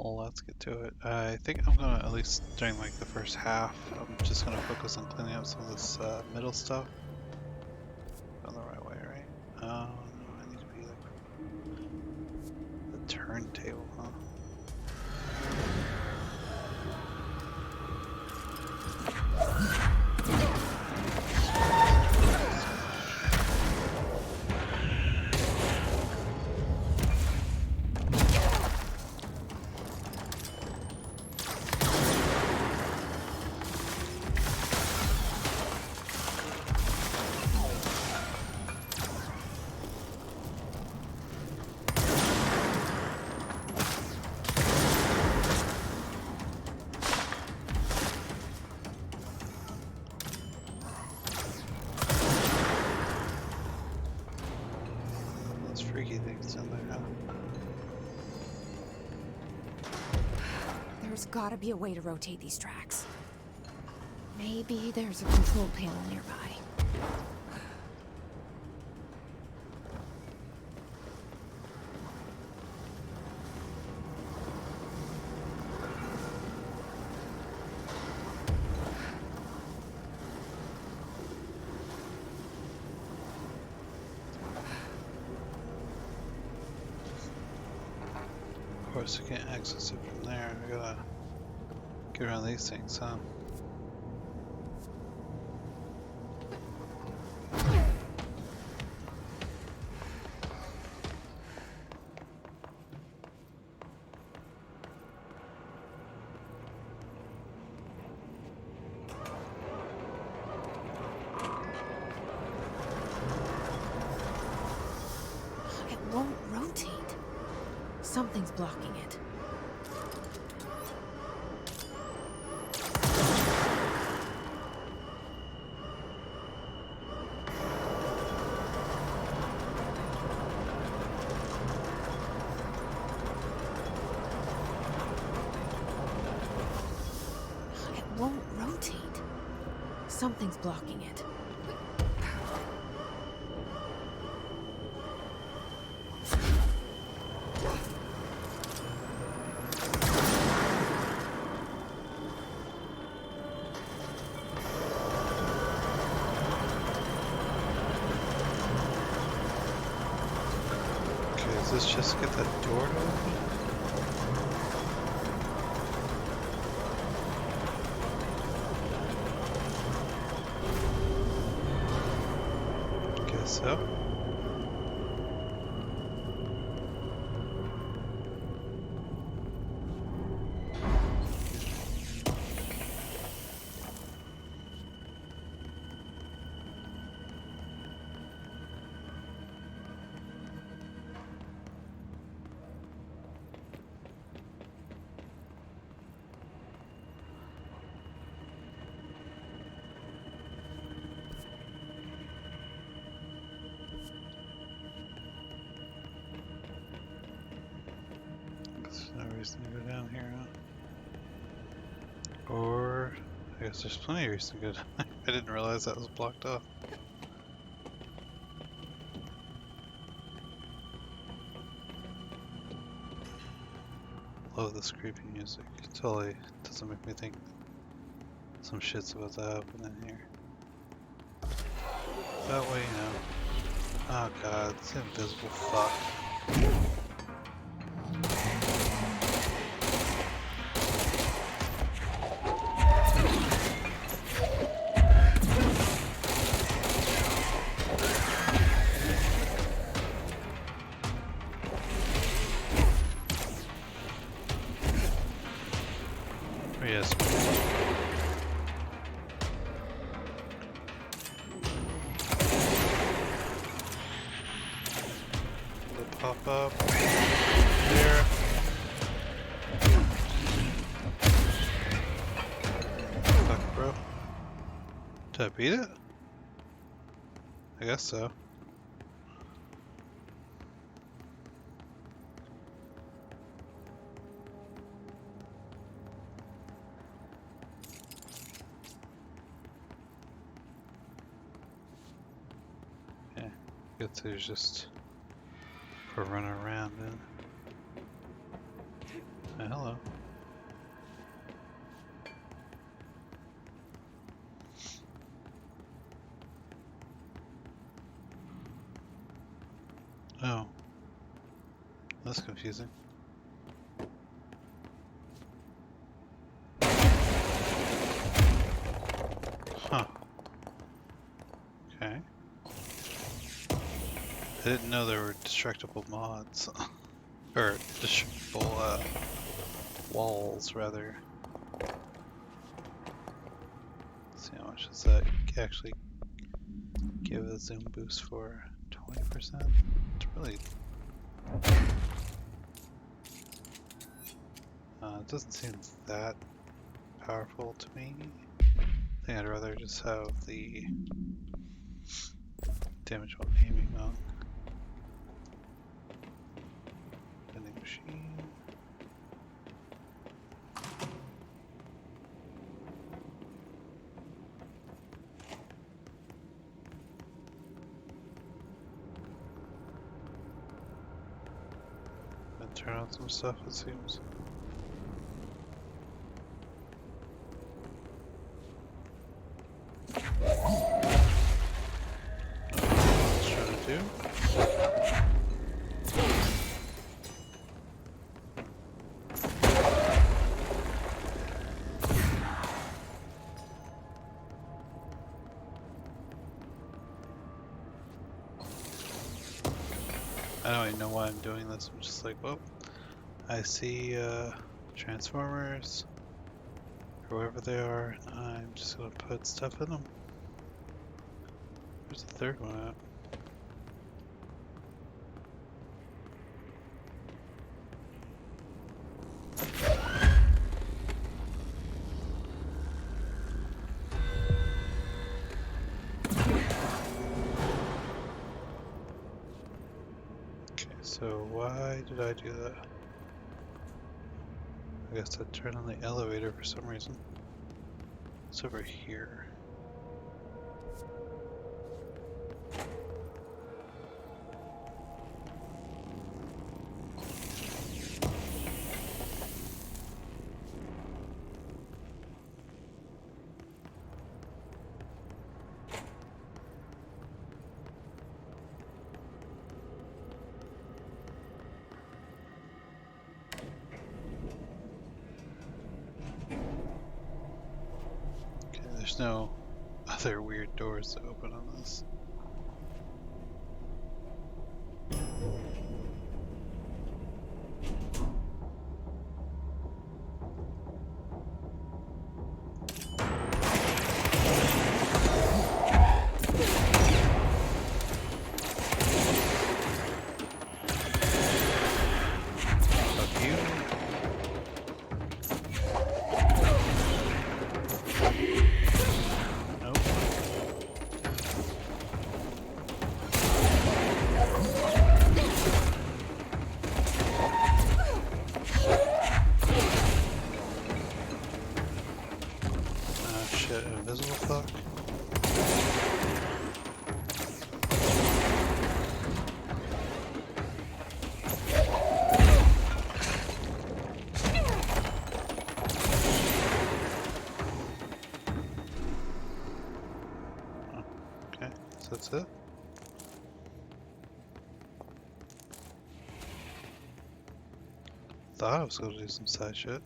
let's get to it. I think I'm gonna, at least during like the first half, I'm just gonna focus on cleaning up some of this middle stuff. Going the right way, right? Oh no, I need to be like the turntable, huh? Those freaky things in there, huh? There's gotta be a way to rotate these tracks. Maybe there's a control panel nearby. Of course, I can't access it from there. I gotta get around these things, huh? It won't rotate. Something's blocking it. It won't rotate. Something's blocking it. Okay, does this just get that door to open? Guess so. There's no reason to go down here, huh? Or, I guess there's plenty of reason to go down. I didn't realize that was blocked off. Love this creepy music. Totally doesn't make me think some shit's about to happen in here. That way, you know. Oh god, it's invisible fuck. Oh, yes. Will it pop up? There. Fuck, bro. Did I beat it? I guess so. Yeah, good to just for running around then. Hello. Oh, that's confusing. Huh. Okay. I didn't know there were destructible mods. Or destructible walls, rather. Let's see how much does that actually give a zoom boost for? 20%? It's really... it doesn't seem that powerful to me. I think I'd rather just have the damage while aiming on. Vending machine. And turn on some stuff, it seems. Let's try to do. I don't even know why I'm doing this. I'm just like, well, I see transformers, or whoever they are. I'm just gonna put stuff in them. Where's the third one at? Okay, so why did I do that? I guess I turned on the elevator for some reason. It's over here. Okay, there's no other weird doors to open on this. Fuck you. Nope. Ah shit, invisible fuck. Okay, so that's it. Thought I was gonna do some side shit.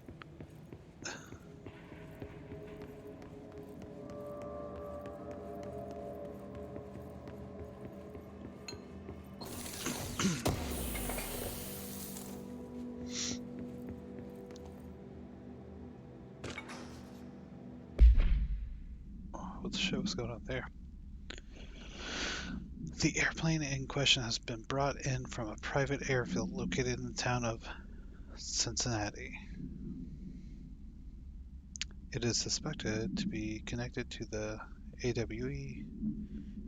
What the shit was going on there? The airplane in question has been brought in from a private airfield located in the town of Cincinnati. It is suspected to be connected to the AWE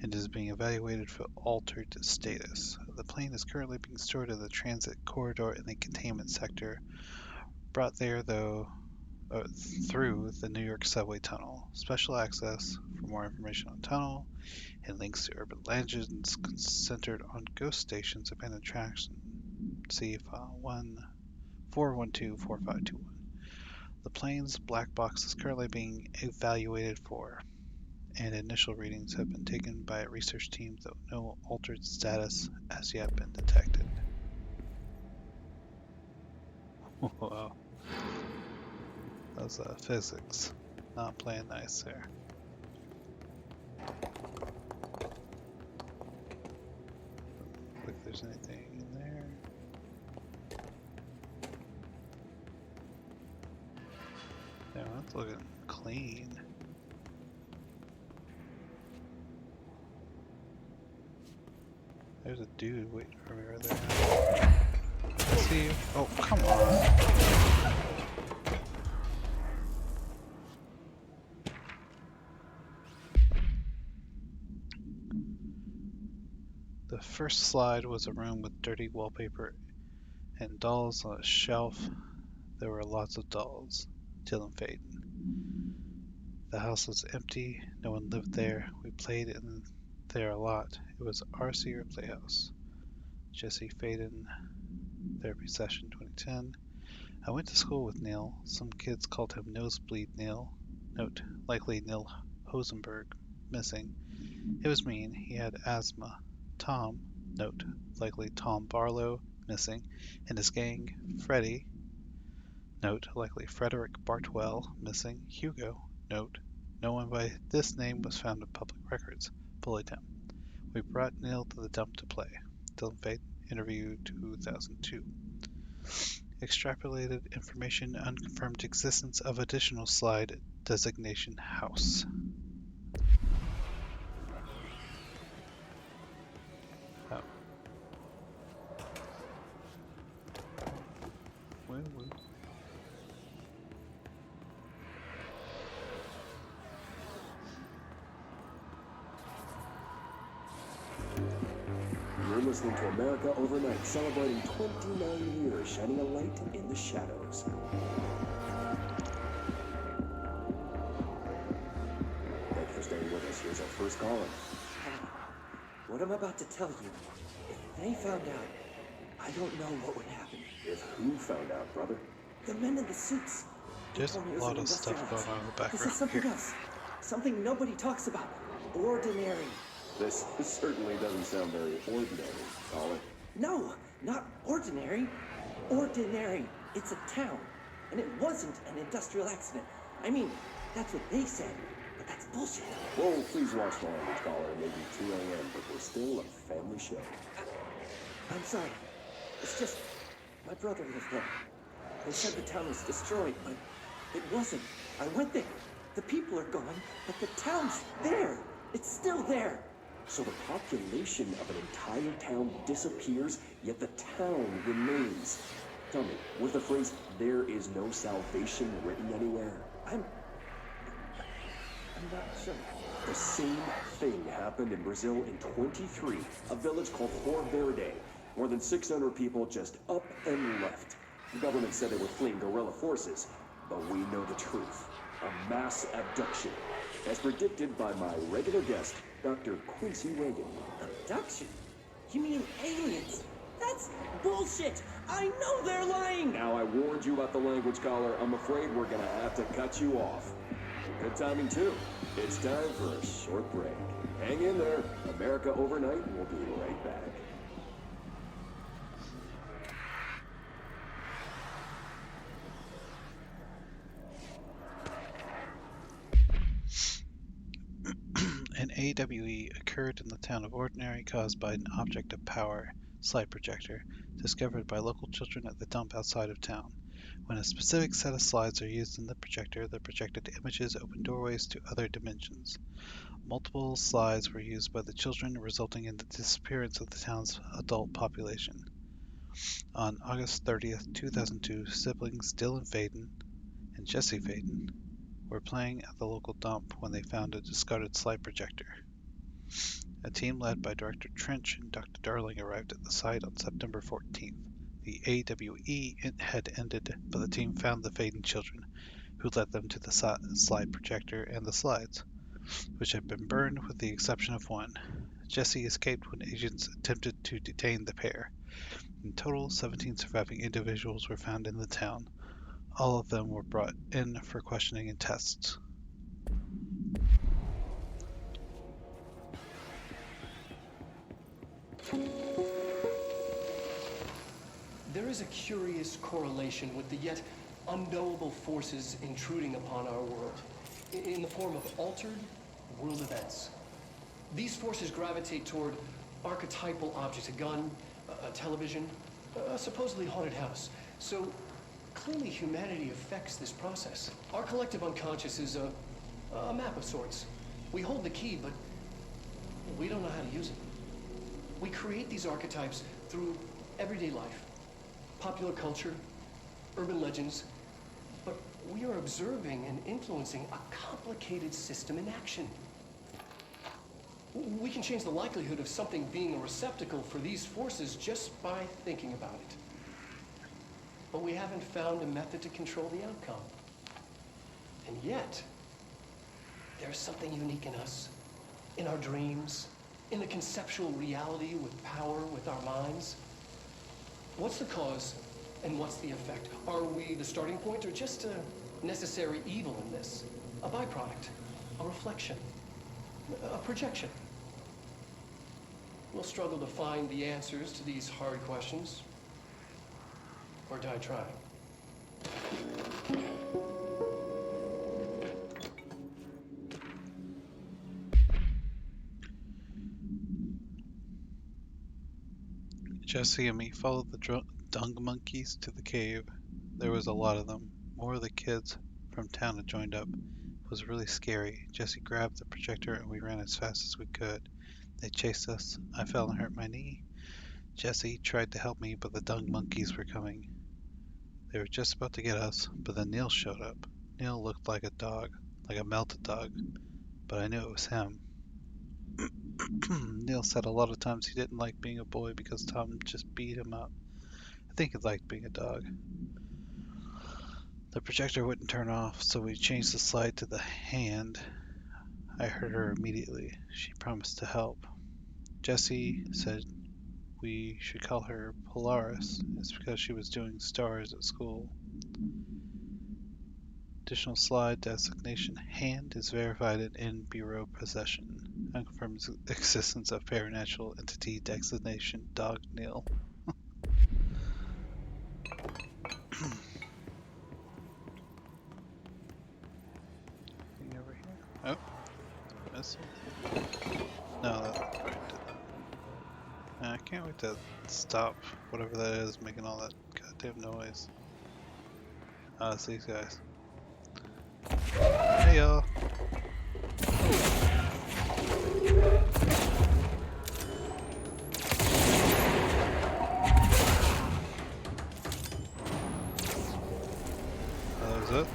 and is being evaluated for altered status. The plane is currently being stored in the transit corridor in the containment sector, brought there through the New York subway tunnel. Special access for more information on tunnel and links to urban legends centered on ghost stations, abandoned tracks, and see file 412-4521. The plane's black box is currently being evaluated for, and initial readings have been taken by a research team, though no altered status has yet been detected. Wow. That's physics. Not playing nice there. Look if there's anything in there. Yeah, that's looking clean. There's a dude waiting for me right there. See you? Oh, come on. The first slide was a room with dirty wallpaper and dolls on a shelf. There were lots of dolls. Till and Faden. The house was empty. No one lived there. We played in there a lot. It was our secret playhouse. Jesse Faden, therapy session 2010. I went to school with Neil. Some kids called him Nosebleed Neil. Note, likely Neil Hosenberg, missing. It was mean. He had asthma. Tom, note, likely Tom Barlow, missing. And his gang, Freddie, note, likely Frederick Bartwell, missing. Hugo, note, no one by this name was found in public records. Bullied him. We brought Neil to the dump to play. Dylan Fate, interview 2002. Extrapolated information, unconfirmed existence of additional slide designation house. Oh. Well. You're listening to America Overnight, celebrating 29 years, shining a light in the shadows. Thank you for staying with us. Here's our first caller. What I'm about to tell you, if they found out, I don't know what would happen. If who found out, brother? The men in the suits. They There's told me a it was lot an of stuff industrial going on in the accident. This is background something here. else. Something nobody talks about. Ordinary. This certainly doesn't sound very ordinary, caller. No, not ordinary. Ordinary. It's a town. And it wasn't an industrial accident. I mean, that's what they said. But that's bullshit. Whoa, please watch the language, caller. It may be 2 a.m., but we're still a family show. I'm sorry. It's just, my brother lived there. They said the town was destroyed, but it wasn't. I went there. The people are gone, but the town's there. It's still there. So the population of an entire town disappears, yet the town remains. Tell me, was the phrase, "there is no salvation," written anywhere? I'm not sure. The same thing happened in Brazil in 23, a village called Rio Verde. More than 600 people just up and left. The government said they were fleeing guerrilla forces, but we know the truth. A mass abduction, as predicted by my regular guest, Dr. Quincy Reagan. Abduction? You mean aliens? That's bullshit! I know they're lying! Now, I warned you about the language, caller. I'm afraid we're gonna have to cut you off. Good timing, too. It's time for a short break. Hang in there. America Overnight will be right back. An AWE occurred in the town of Ordinary, caused by an object of power, slide projector, discovered by local children at the dump outside of town. When a specific set of slides are used in the projected images open doorways to other dimensions. Multiple slides were used by the children, resulting in the disappearance of the town's adult population. On August 30th, 2002, siblings Dylan Faden and Jesse Faden were playing at the local dump when they found a discarded slide projector. A team led by Director Trench and Dr. Darling arrived at the site on September 14th. The AWE had ended, but the team found the Faden children, who led them to the slide projector and the slides, which had been burned with the exception of one. Jesse escaped when agents attempted to detain the pair. In total, 17 surviving individuals were found in the town. All of them were brought in for questioning and tests. There is a curious correlation with the yet unknowable forces intruding upon our world, in the form of altered world events. These forces gravitate toward archetypal objects, a gun, a television, a supposedly haunted house. So clearly humanity affects this process. Our collective unconscious is a map of sorts. We hold the key, but we don't know how to use it. We create these archetypes through everyday life, popular culture, urban legends, but we are observing and influencing a complicated system in action. We can change the likelihood of something being a receptacle for these forces just by thinking about it. But we haven't found a method to control the outcome. And yet, there's something unique in us, in our dreams, in the conceptual reality with power with our minds. What's the cause and what's the effect? Are we the starting point or just a necessary evil in this? A byproduct, a reflection, a projection? We'll struggle to find the answers to these hard questions, or die trying. Jesse and me followed the dung monkeys to the cave. There was a lot of them. More of the kids from town had joined up. It was really scary. Jesse grabbed the projector and we ran as fast as we could. They chased us. I fell and hurt my knee. Jesse tried to help me, but the dung monkeys were coming. They were just about to get us, but then Neil showed up. Neil looked like a dog, like a melted dog, but I knew it was him. Neil said a lot of times he didn't like being a boy because Tom just beat him up. I think he liked being a dog. The projector wouldn't turn off, so we changed the slide to the hand. I heard her immediately. She promised to help. Jesse said we should call her Polaris. It's because she was doing stars at school. Additional slide designation hand is verified in bureau possession. Confirms existence of paranatural entity designation dog Neil. Anything over here? Oh, missile. No, that's right. I can't wait to stop whatever that is making all that goddamn noise. It's these guys. Hey y'all. That was it.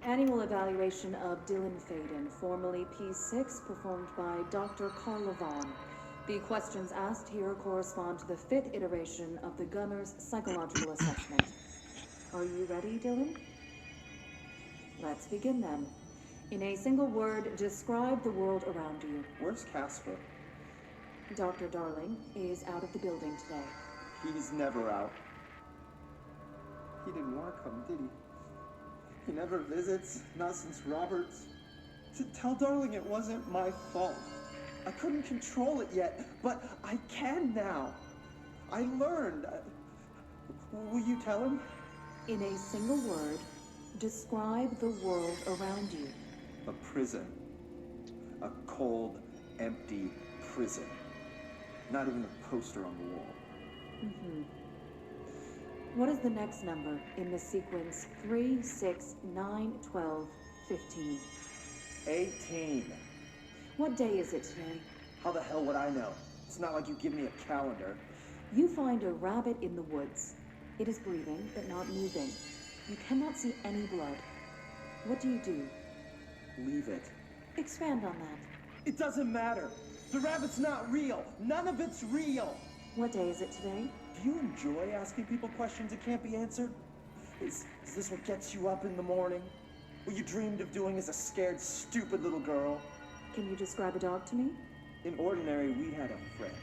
Annual evaluation of Dylan Faden, formerly P6, performed by Dr. Carla Vaughn. The questions asked here correspond to the 5th iteration of the Gunner's psychological assessment. Are you ready, Dylan? Let's begin then. In a single word, describe the world around you. Where's Casper? Dr. Darling is out of the building today. He's never out. He didn't want to come, did he? He never visits, not since Roberts. Tell Darling it wasn't my fault. I couldn't control it yet, but I can now. I learned. Will you tell him? In a single word, describe the world around you. A prison. A cold, empty prison. Not even a poster on the wall. Mm-hmm. What is the next number in the sequence 3, 6, 9, 12, 15? 18. What day is it today? How the hell would I know? It's not like you give me a calendar. You find a rabbit in the woods. It is breathing, but not moving. You cannot see any blood. What do you do? Leave it. Expand on that. It doesn't matter. The rabbit's not real. None of it's real. What day is it today? Do you enjoy asking people questions that can't be answered? Is this what gets you up in the morning? What you dreamed of doing as a scared, stupid little girl? Can you describe a dog to me? In Ordinary, we had a friend.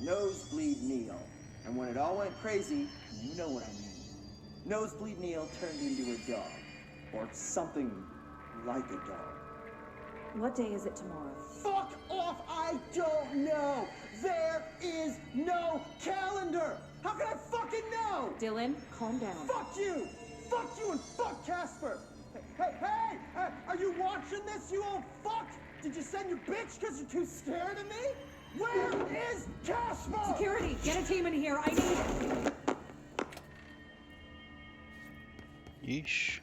Nosebleed Neil. And when it all went crazy, you know what I mean. Nosebleed Neil turned into a dog. Or something like a dog. What day is it tomorrow? Fuck off! I don't know! There is no calendar! How can I fucking know? Dylan, calm down. Fuck you! Fuck you and fuck Casper! Hey! Are you watching this, you old fuck? Did you send your bitch because you're too scared of me? Where is Casper? Security, get a team in here. I need it. Yeesh.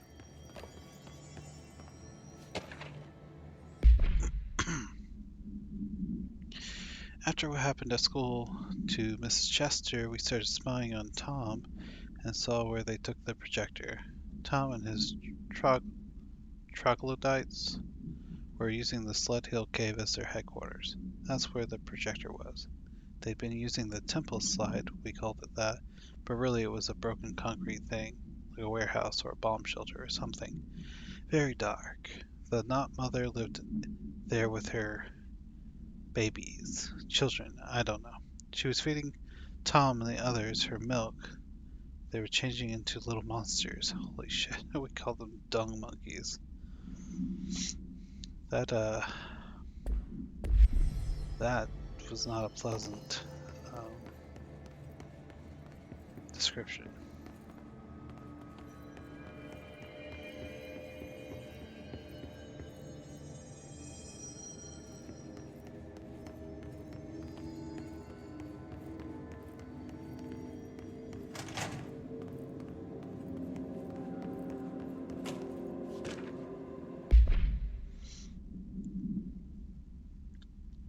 After what happened at school to Mrs. Chester, we started spying on Tom and saw where they took the projector. Tom and his troglodytes were using the Sled Hill Cave as their headquarters. That's where the projector was. They'd been using the temple slide, we called it that, but really it was a broken concrete thing, like a warehouse or a bomb shelter or something. Very dark. The Knot Mother lived there with her babies, children, I don't know. She was feeding Tom and the others her milk. They were changing into little monsters. Holy shit, we called them dung monkeys. That was not a pleasant description.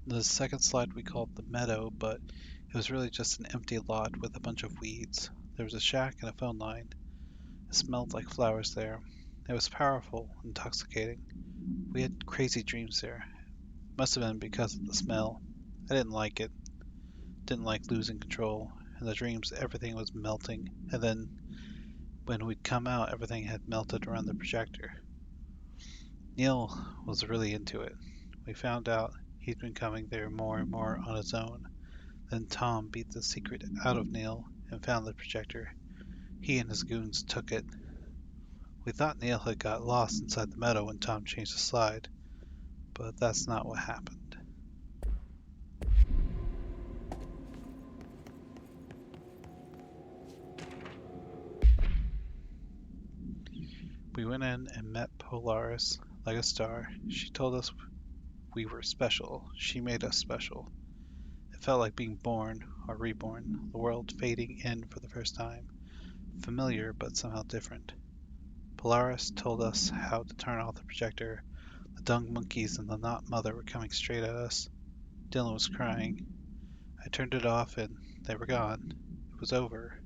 The second slide we called the meadow, but it was really just an empty lot with a bunch of weeds. There was a shack and a phone line. It smelled like flowers there. It was powerful, intoxicating. We had crazy dreams there. Must have been because of the smell. I didn't like it. Didn't like losing control. In the dreams, everything was melting, and then when we'd come out, everything had melted around the projector. Neil was really into it. We found out he'd been coming there more and more on his own. Then Tom beat the secret out of Neil and found the projector. He and his goons took it. We thought Neil had got lost inside the meadow when Tom changed the slide, but that's not what happened. We went in and met Polaris like a star. She told us we were special. She made us special. It felt like being born or reborn, the world fading in for the first time. Familiar, but somehow different. Polaris told us how to turn off the projector. The dung monkeys and the Knot Mother were coming straight at us. Dylan was crying. I turned it off and they were gone. It was over.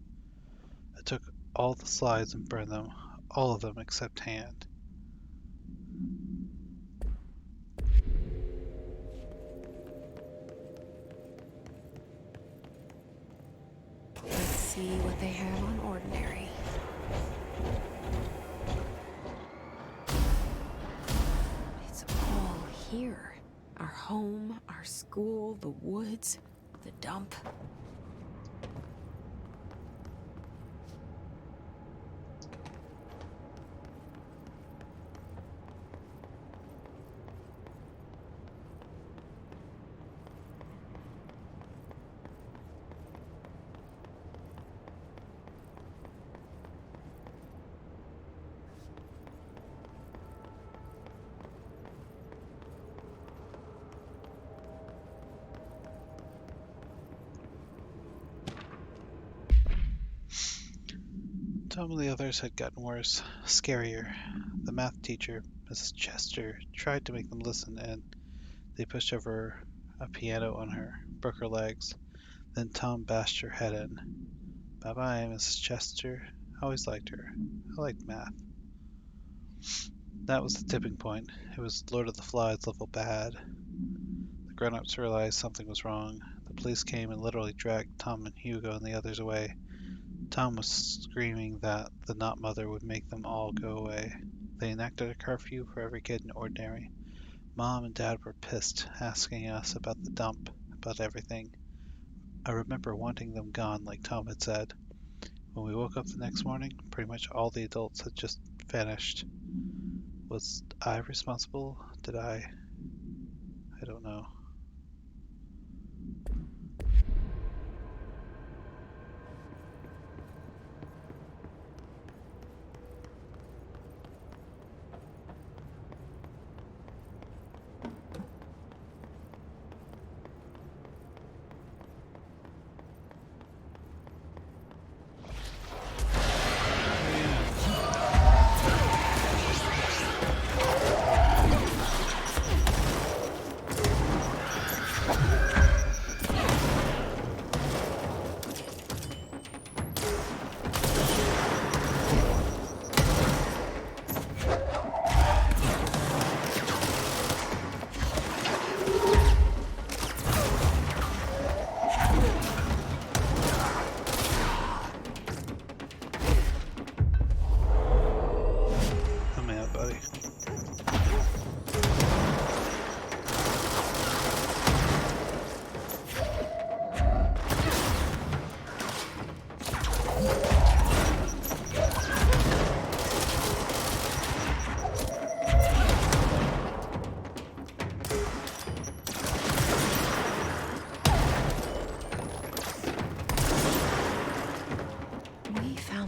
I took all the slides and burned them. All of them except Hand. Let's see what they have on Ordinary. It's all here. Our home, our school, the woods, the dump. Some of the others had gotten worse, scarier. The math teacher, Mrs. Chester, tried to make them listen, and they pushed over a piano on her, broke her legs. Then Tom bashed her head in. Bye-bye, Mrs. Chester. I always liked her. I liked math. That was the tipping point. It was Lord of the Flies level bad. The grown-ups realized something was wrong. The police came and literally dragged Tom and Hugo and the others away. Tom was screaming that the Not Mother would make them all go away. They enacted a curfew for every kid in Ordinary. Mom and Dad were pissed, asking us about the dump, about everything. I remember wanting them gone, like Tom had said. When we woke up the next morning, pretty much all the adults had just vanished. Was I responsible? Did I don't know.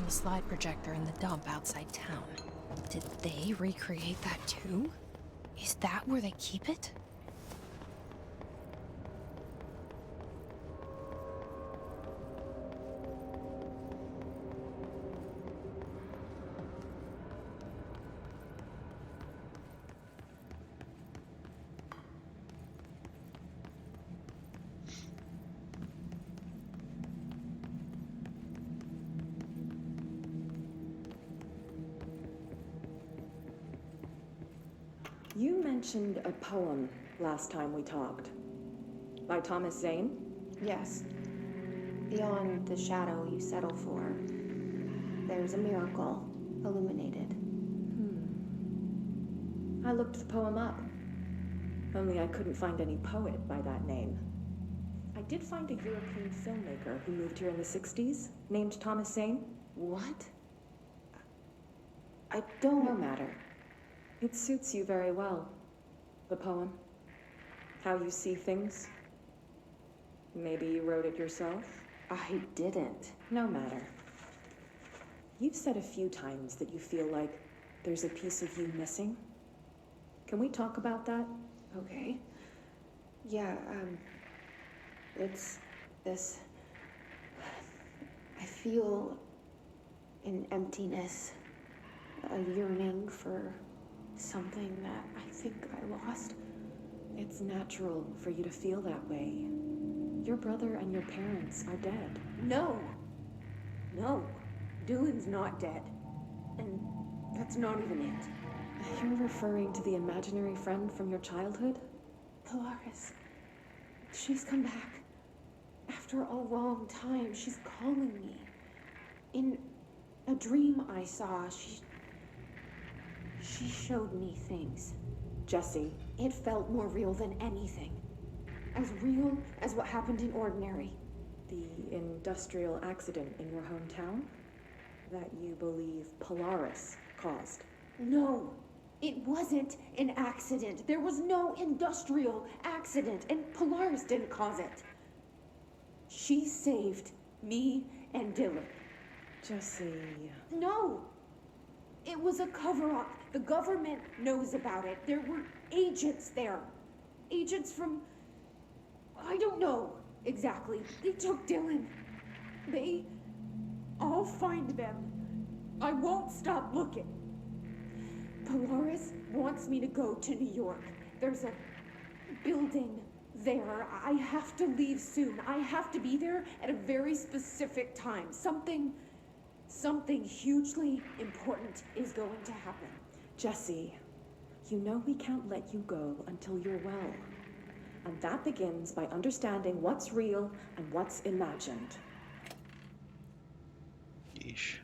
Slide projector in the dump outside town. Did they recreate that too? Is that where they keep it? You mentioned a poem last time we talked. By Thomas Zane? Yes. Beyond the shadow you settle for, there's a miracle illuminated. I looked the poem up. Only I couldn't find any poet by that name. I did find a European filmmaker who moved here in the 60s, named Thomas Zane. What? I don't... No matter. It suits you very well. The poem. How you see things. Maybe you wrote it yourself? I didn't. No matter. You've said a few times that you feel like there's a piece of you missing. Can we talk about that? Okay. Yeah, it's this... I feel an emptiness, a yearning for something that I think I lost. It's natural for you to feel that way. Your brother and your parents are dead. No! No. Dylan's not dead. And that's not even it. You're referring to the imaginary friend from your childhood? Polaris. She's come back. After a long time, she's calling me. In a dream I saw, she showed me things. Jesse. It felt more real than anything. As real as what happened in Ordinary. The industrial accident in your hometown? That you believe Polaris caused? No, it wasn't an accident. There was no industrial accident, and Polaris didn't cause it. She saved me and Dylan. Jesse... No! It was a cover-up. The government knows about it. There were agents there. Agents from... I don't know exactly. They took Dylan. I'll find them. I won't stop looking. Polaris wants me to go to New York. There's a building there. I have to leave soon. I have to be there at a very specific time. Something hugely important is going to happen. Jesse, you know we can't let you go until you're well. And that begins by understanding what's real and what's imagined. Yeesh.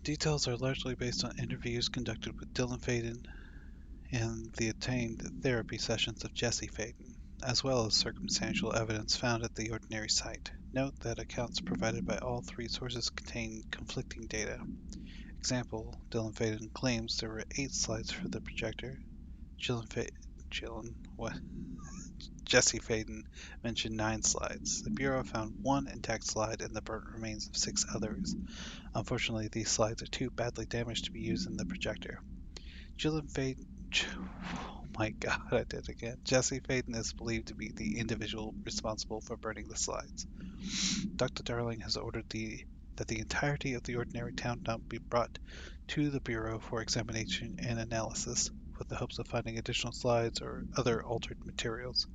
Details are largely based on interviews conducted with Dylan Faden and the obtained therapy sessions of Jesse Faden, as well as circumstantial evidence found at the ordinary site. Note that accounts provided by all three sources contain conflicting data. Example, Dylan Faden claims there were 8 slides for the projector. Jesse Faden mentioned 9 slides. The Bureau found 1 intact slide and the burnt remains of 6 others. Unfortunately, these slides are too badly damaged to be used in the projector. Oh my god, I did it again. Jesse Faden is believed to be the individual responsible for burning the slides. Dr. Darling has ordered that the entirety of the ordinary town dump be brought to the Bureau for examination and analysis, with the hopes of finding additional slides or other altered materials.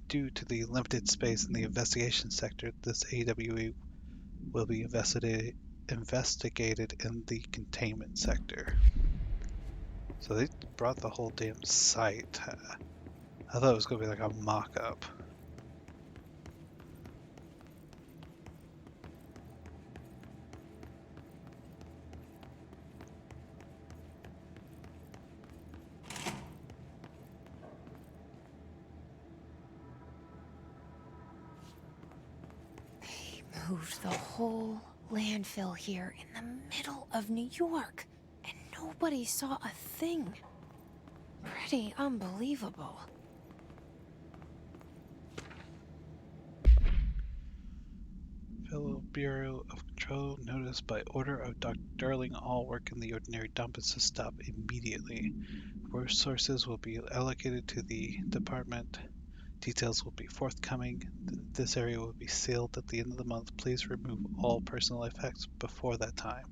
Due to the limited space in the investigation sector, this AWE will be investigated in the containment sector. So they brought the whole damn site. I thought it was going to be like a mock-up. Moved the whole landfill here in the middle of New York, and nobody saw a thing. Pretty unbelievable. Fellow Bureau of Control notice by order of Dr. Darling all work in the ordinary dump is to stop immediately. Resources will be allocated to the department. Details will be forthcoming. This area will be sealed at the end of the month. Please remove all personal effects before that time.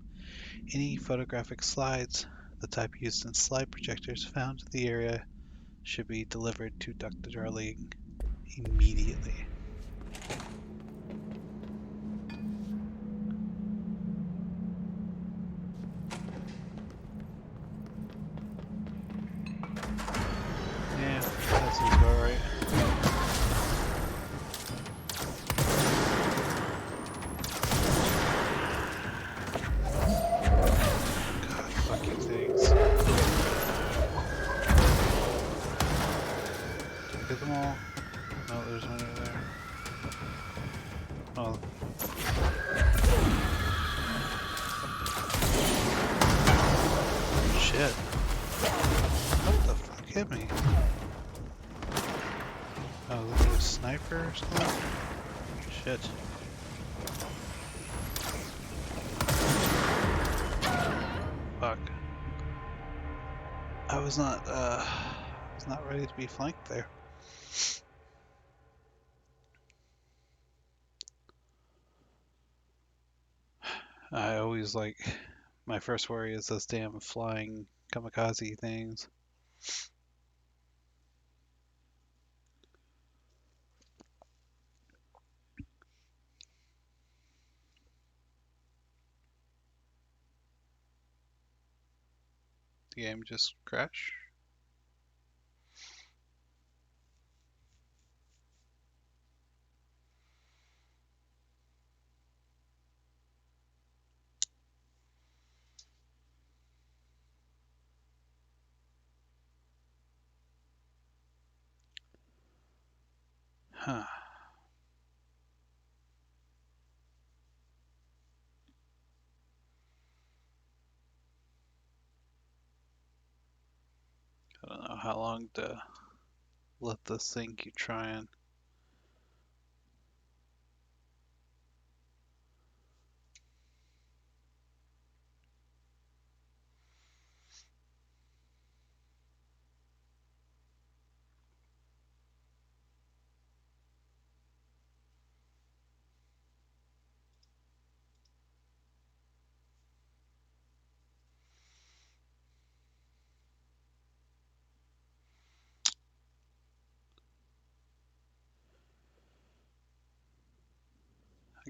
Any photographic slides, the type used in slide projectors found in the area, should be delivered to Dr. Darling immediately. Yeah, that seems about right. God, fucking things. Did I get them all? No, there's one over there. Oh. Shit. What the fuck hit me? Oh, was it a sniper or something? Shit. Fuck. I was not ready to be flanked there. I always my first worry is those damn flying kamikaze things. The game just crashed. Huh. I don't know how long to let this thing keep trying.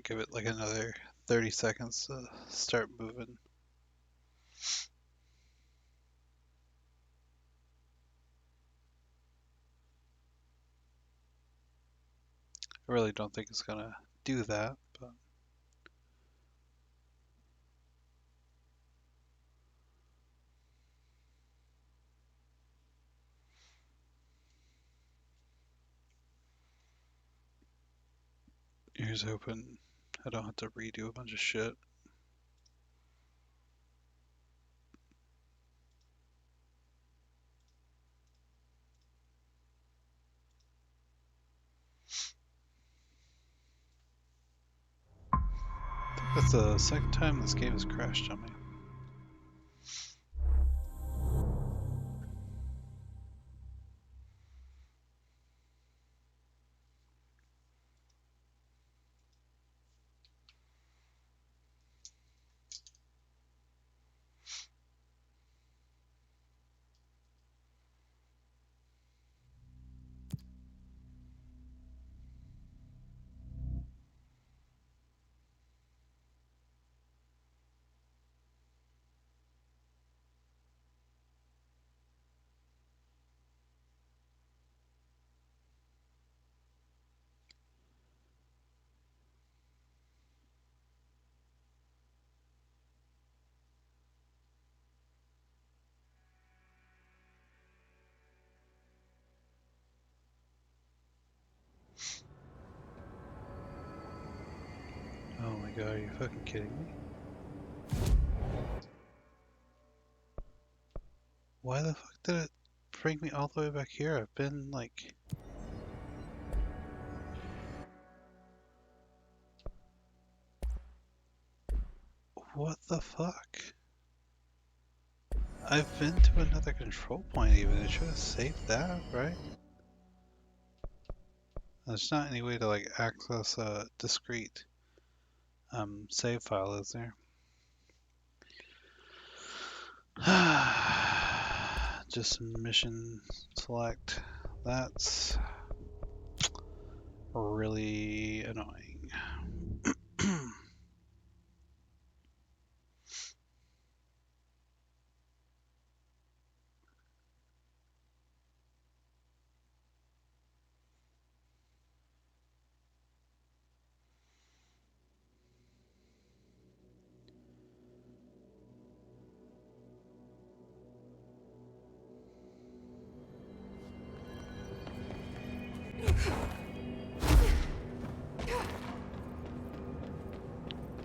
Give it like another 30 seconds to start moving. I really don't think it's gonna do that, but here's hoping I don't have to redo a bunch of shit. I think that's the second time this game has crashed on me. Oh my god, are you fucking kidding me? Why the fuck did it bring me all the way back here? I've been like... What the fuck? I've been to another control point even. It should have saved that, right? There's not any way to like access a discrete save file, is there? Just mission select. That's really annoying.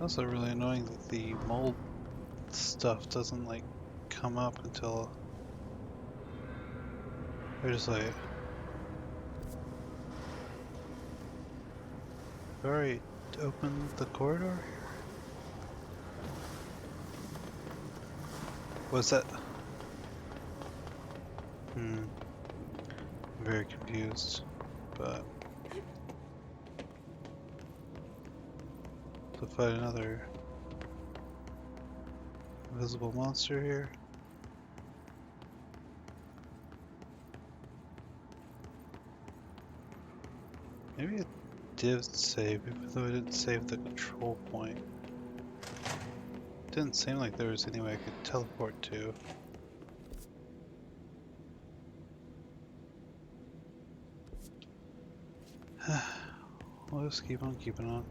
Also really annoying that the mold stuff doesn't like come up until they're just like alright, open the corridor. What's that? I'm very confused, but to fight another invisible monster here. Maybe it did save, even though I didn't save the control point. Didn't seem like there was any way I could teleport to. We'll just keep on keeping on.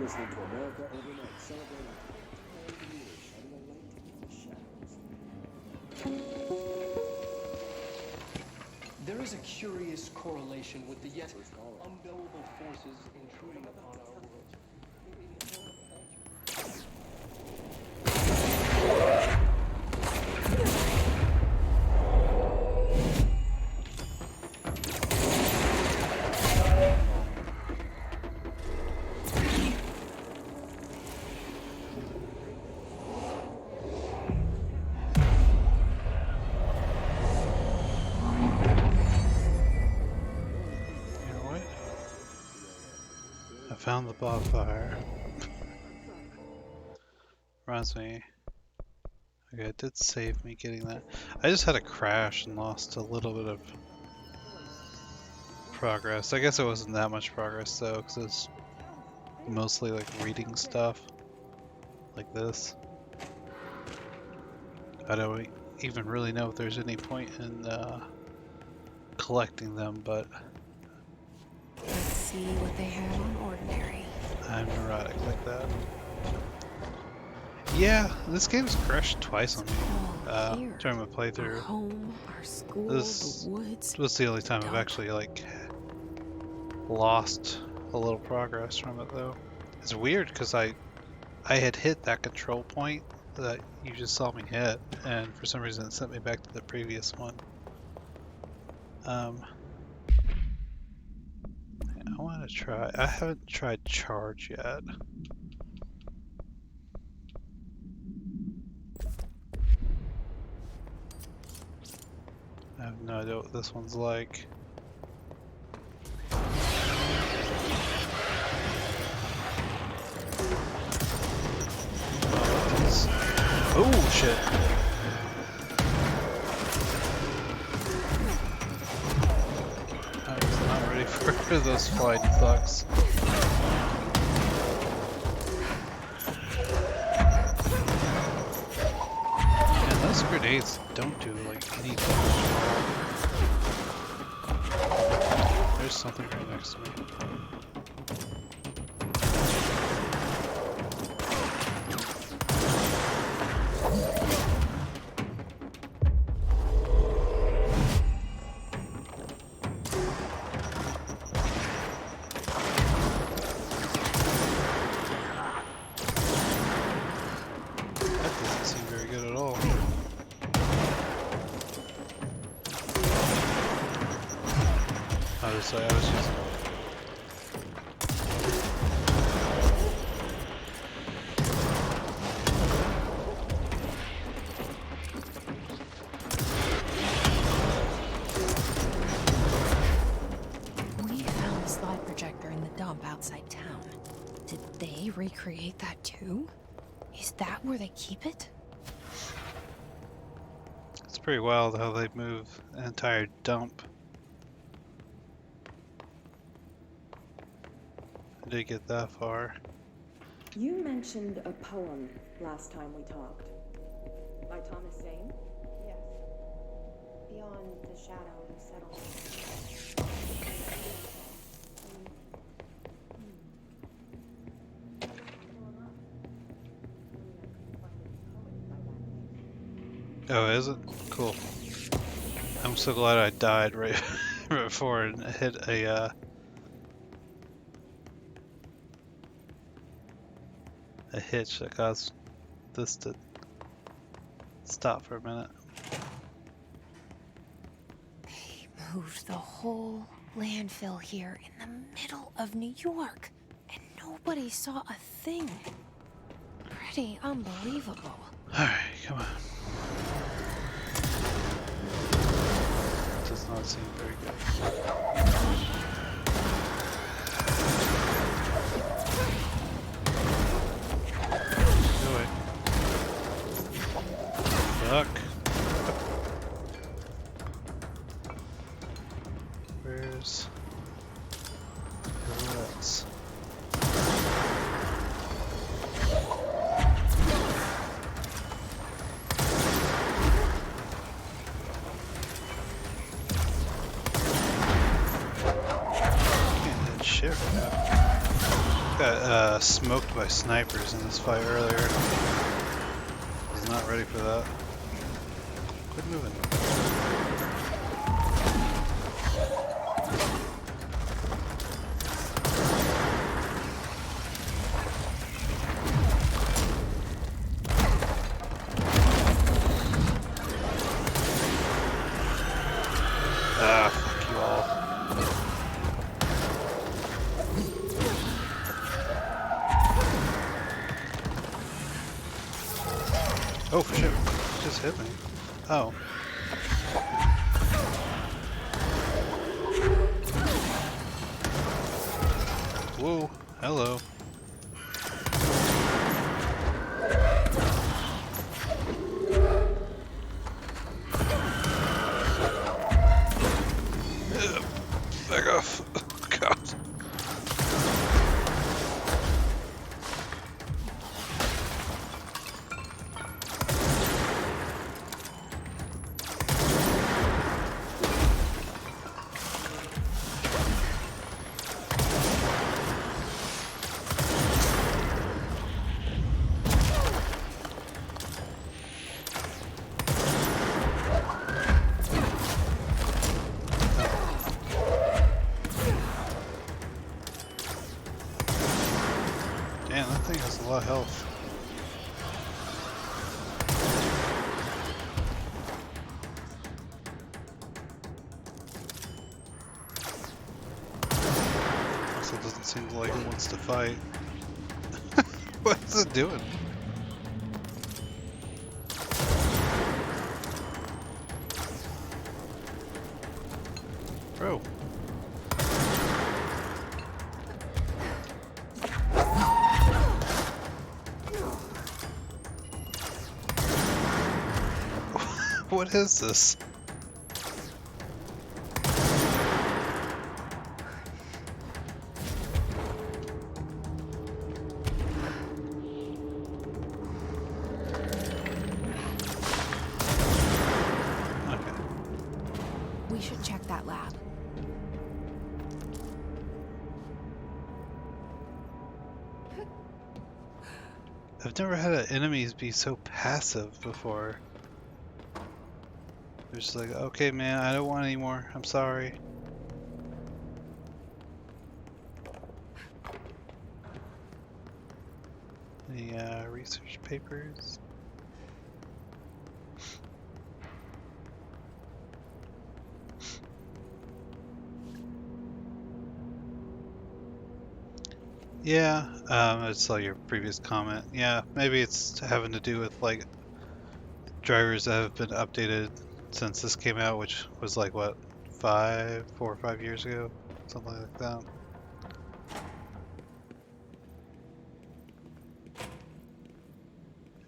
listening to America Overnight, celebrating 10 years, shining a light into the shadows. There is a curious correlation with the yet unknowable forces intruding upon our world. Found the bonfire. Reminds me. Okay, it did save me getting that. I just had a crash and lost a little bit of progress. I guess it wasn't that much progress though, because it's mostly like reading stuff like this. I don't even really know if there's any point in collecting them, but Let's see what they have on ordinary. I'm neurotic like that. Yeah, this game's crashed twice on me Here. during my Our playthrough. home, our school, This the woods. was the only time I've Dump. actually like lost a little progress from it though. It's weird because I had hit that control point that you just saw me hit, and for some reason it sent me back to the previous one. I want to try. I haven't tried charge yet. I have no idea what this one's like. Oh shit! I was not ready for those flying thugs. And those grenades don't do like any damage. There's something right next to me. That doesn't seem very good at all. Obviously, I was using. We found the slide projector in the dump outside town. Did they recreate that too? Is that where they keep it? It's pretty wild how they move an entire dump. I did get that far. You mentioned a poem last time we talked. By Thomas Zane? Yes. Beyond the shadow of settlement. Oh, is it? Cool. I'm so glad I died right, right before and hit a hitch that caused this to stop for a minute. They moved the whole landfill here in the middle of New York, and nobody saw a thing. Pretty unbelievable. Alright, come on. Does not seem very good. Do it. Fuck. Where's the rats? Shit right now. Got smoked by snipers in this fight earlier. Was not ready for that. Quit moving. Ah, fuck you all. Oh shit, it just hit me. Oh. Whoa, hello. Back off. God. Damn, that thing has a lot of health. Also doesn't seem like it wants to fight. What is it doing? Bro. What is this? Okay. We should check that lab. I've never had enemies be so passive before. They're just like, okay man, I don't want any more. I'm sorry. Any research papers? Yeah, I saw your previous comment. Yeah, maybe it's having to do with like drivers that have been updated since this came out, which was like what, 4 or 5 years ago, something like that.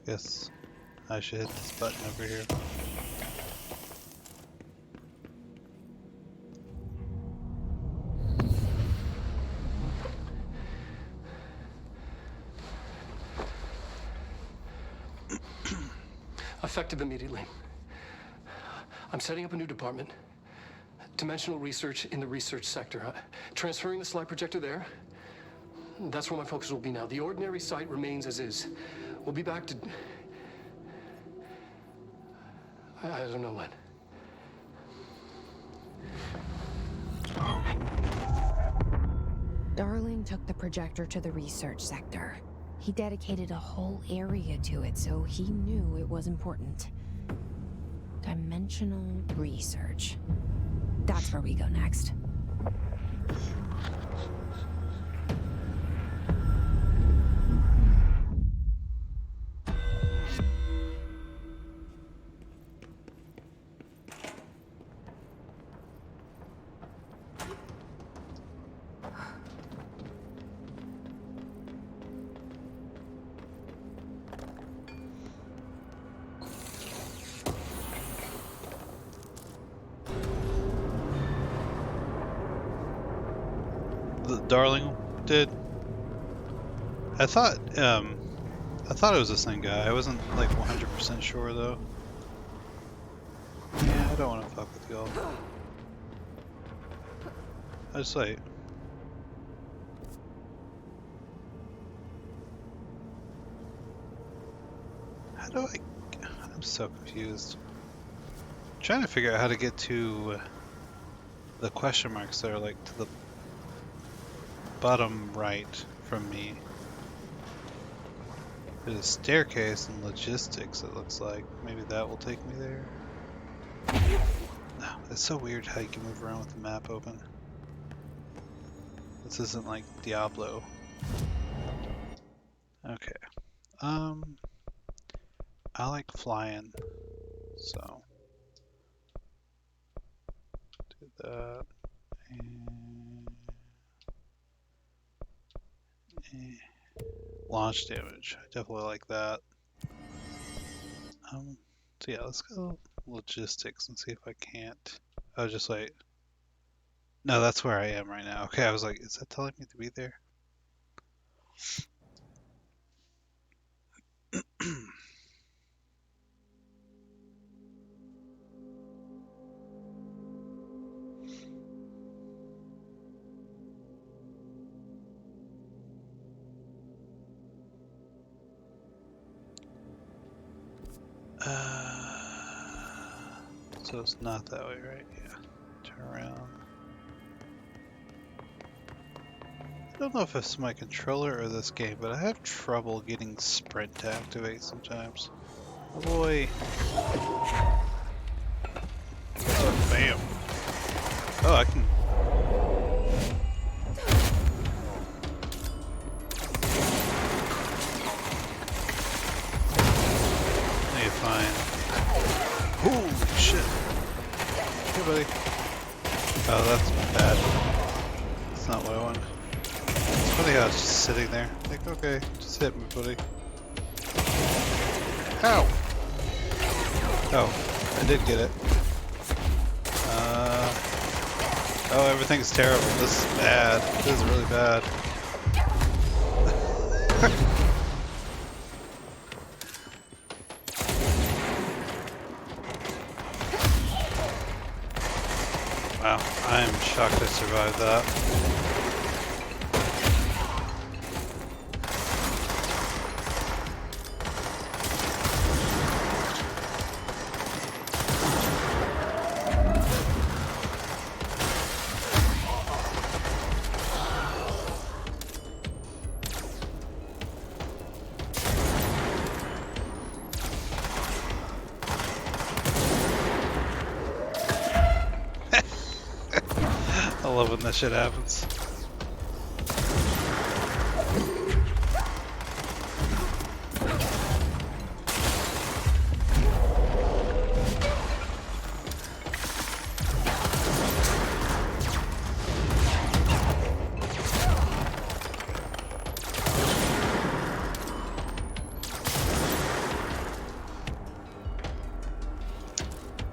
Guess I should hit this button over here. Effective immediately. I'm setting up a new department. Dimensional research in the research sector. Transferring the slide projector there. That's where my focus will be now. The ordinary site remains as is. We'll be back to... I don't know when. Darling took the projector to the research sector. He dedicated a whole area to it, so he knew it was important. Dimensional research. That's where we go next. Darling did. I thought it was the same guy. I wasn't like 100% sure though. Yeah, I don't want to fuck with y'all. I just like How do I'm so confused. I'm trying to figure out how to get to the question marks that are like to the bottom right from me. There's a staircase and logistics, it looks like. Maybe that will take me there. No, it's so weird how you can move around with the map open. This isn't like Diablo. Okay. I like flying, so do that. And launch damage. I definitely like that. So yeah, let's go logistics and see if I can't. Oh, just wait. No, that's where I am right now. Okay, I was like, is that telling me to be there? So it's not that way, right? Yeah. Turn around. I don't know if it's my controller or this game, but I have trouble getting sprint to activate sometimes. Oh boy. Oh, bam. Oh, I can. Hey, fine. Holy shit. Hey, buddy. Oh, that's bad. That's not what I wanted. It's funny how it's just sitting there. Like, okay, just hit me, buddy. Ow! Oh, I did get it. Oh, everything's terrible. This is bad. This is really bad. Wow, I am shocked I survived that. I love when that shit happens.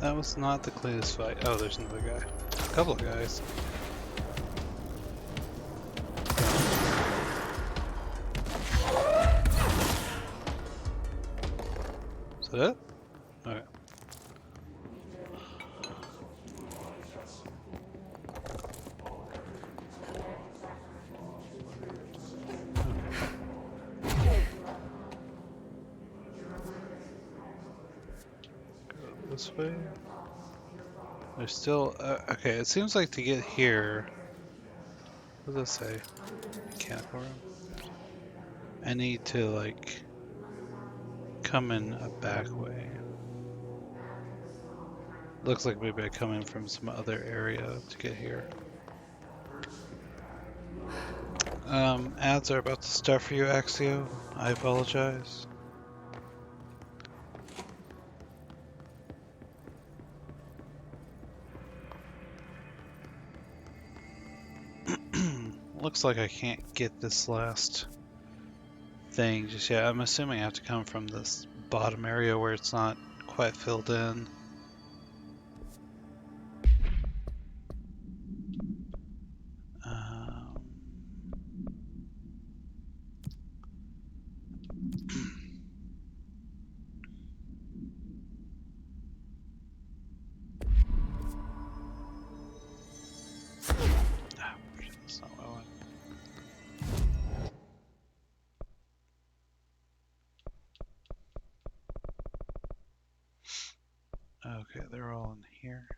That was not the cleanest fight. Oh, there's another guy. A couple of guys. Is that it? Okay. Go this way. There's still okay. It seems like to get here. What does that say? Mechanical room. I need to like come in a back way. Looks like maybe I come in from some other area to get here. Ads are about to start for you, Axio. I apologize. Looks like I can't get this last thing just yet. I'm assuming I have to come from this bottom area where it's not quite filled in. That's not what I want. Okay, they're all in here.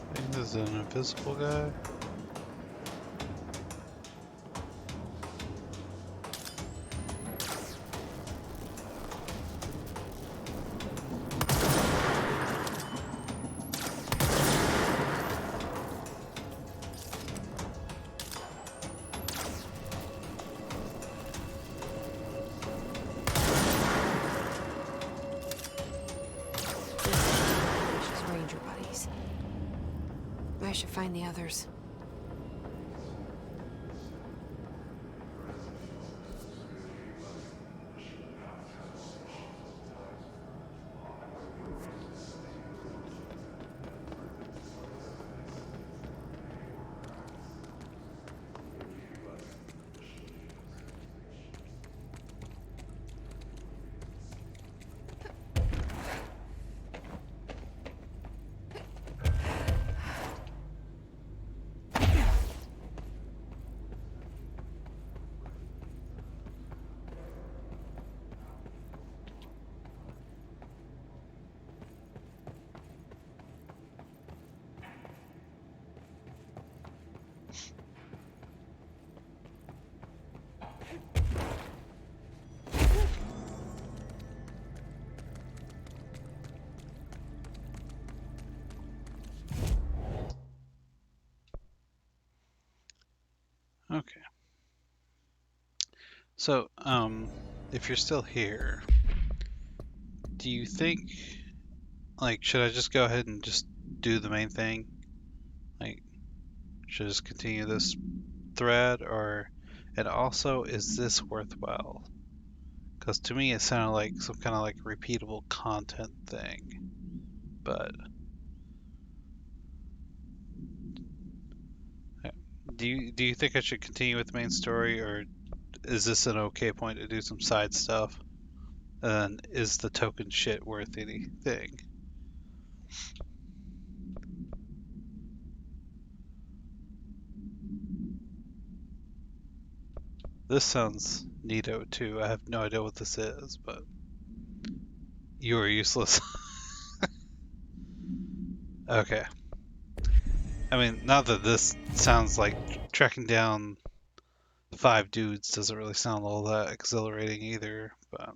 I think this is an invisible guy. She's ranger buddies. I should find the others. Okay. So, if you're still here, do you think, like, should I just go ahead and just do the main thing? Like, should I just continue this thread, or, and also, is this worthwhile? Because to me, it sounded like some kind of like repeatable content thing, but do you think I should continue with the main story, or is this an okay point to do some side stuff? And is the token shit worth anything? This sounds neato too. I have no idea what this is, but you are useless. Okay. I mean, not that this sounds like tracking down 5 dudes doesn't really sound all that exhilarating either, but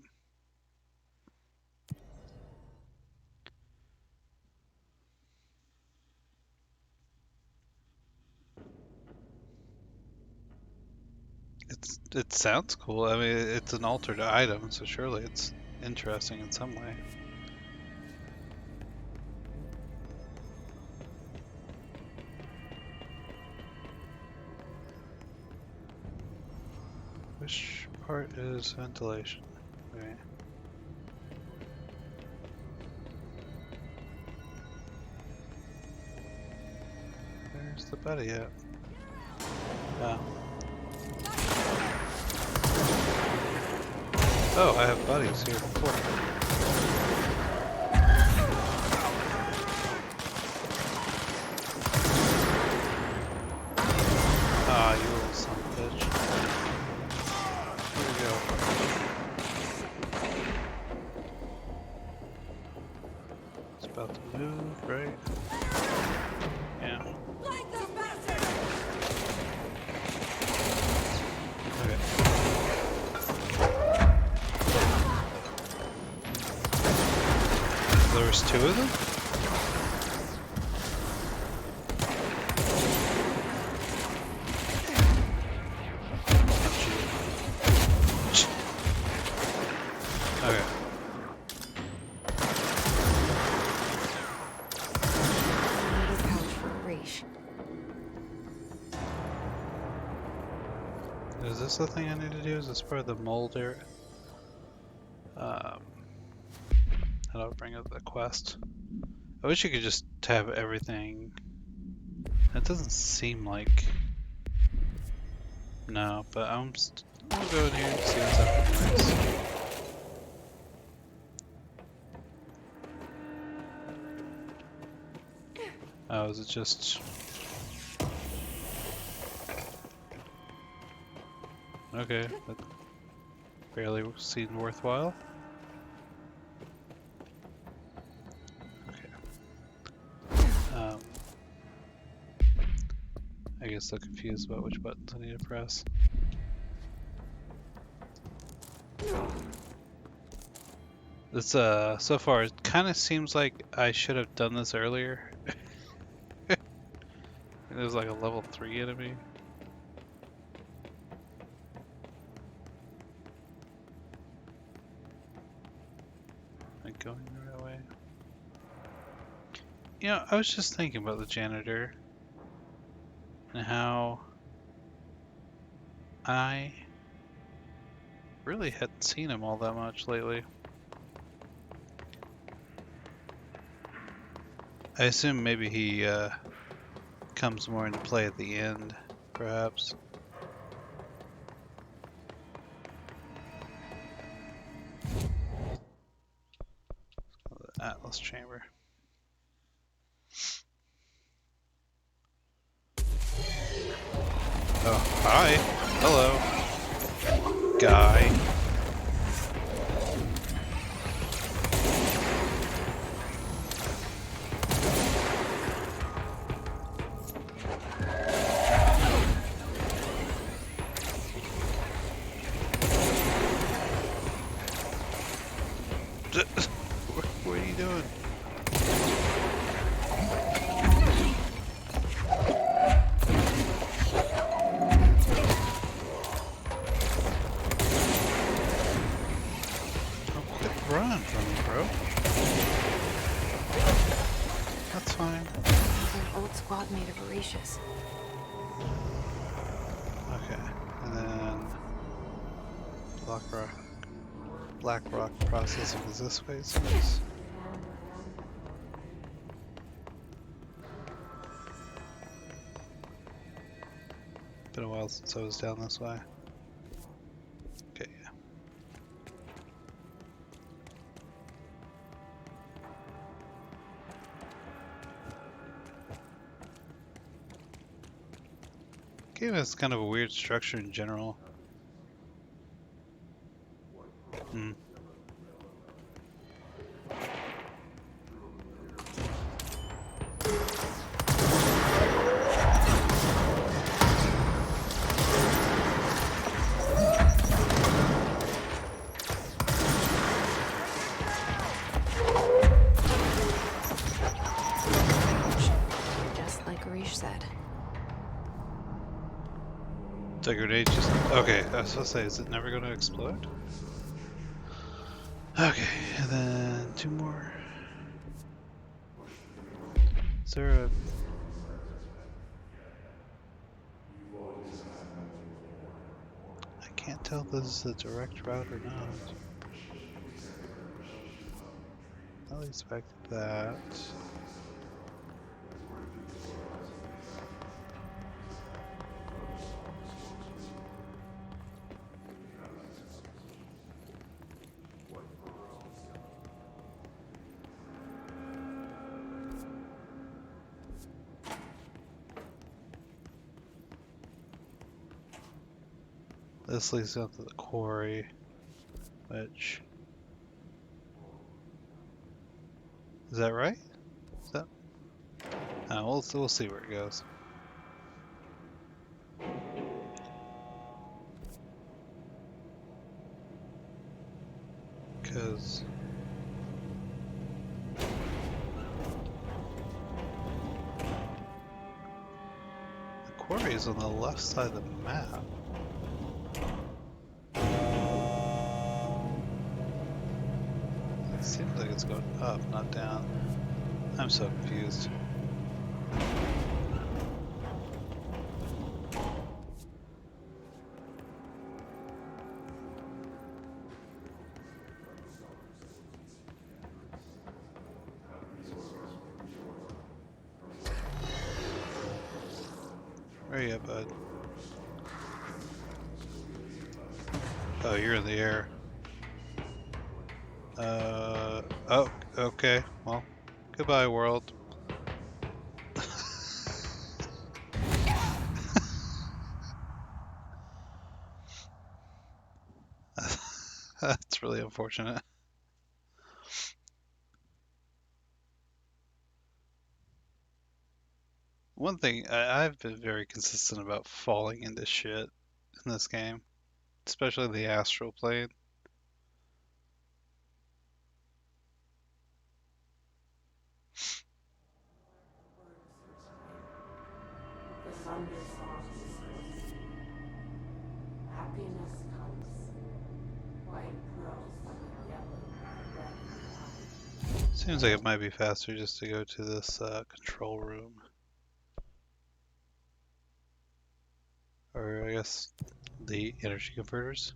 it sounds cool. I mean, it's an altered item, so surely it's interesting in some way. part is ventilation. Okay. Where's the buddy at? Oh. Oh, I have buddies here before. Ah, you little son of a bitch. Here we go. It's about to move, right? Yeah. Okay. There was two of them? Okay. Another pouch for Rish. Is this the thing I need to do? Is this part of the mold area? How do I bring up the quest? I wish you could just have everything. It doesn't seem like. No, but I'll go in here and see what's happening next. Oh, is it just... Okay, that barely seemed worthwhile. Okay. I guess I'm confused about which buttons I need to press. This, so far, it kind of seems like I should have done this earlier. There's like a level 3 enemy. Am I going the right way? You know, I was just thinking about the janitor and how I really hadn't seen him all that much lately. I assume maybe he comes more into play at the end, perhaps. The Atlas chamber. Oh, hi. Hello. Guy. What are you doing? Oh, quit running from me, bro. That's fine. He's an old squad mate of Orishas. Okay, and then Blackrock processing is this way, so it's... Been a while since I was down this way. Okay, yeah. Game has kind of a weird structure in general. Hmm. Just like Rish said. The grenade just... Okay, I was supposed to say, is it never going to explode? Okay, and then two more. Is there a... I can't tell if this is a direct route or not. I'll expect that. This leads up to the quarry, which... Is that right? Is that... we'll see where it goes. Because... the quarry is on the left side of the map. It seems like it's going up, not down. I'm so confused. Where are you at, bud? Oh, you're in the air. Oh, okay. Well, goodbye, world. That's really unfortunate. One thing, I've been very consistent about falling into shit in this game, especially the astral plane. The thunderstorms. Happiness comes. White pearls like a yellow red. Seems like it might be faster just to go to this control room. Or I guess the energy converters.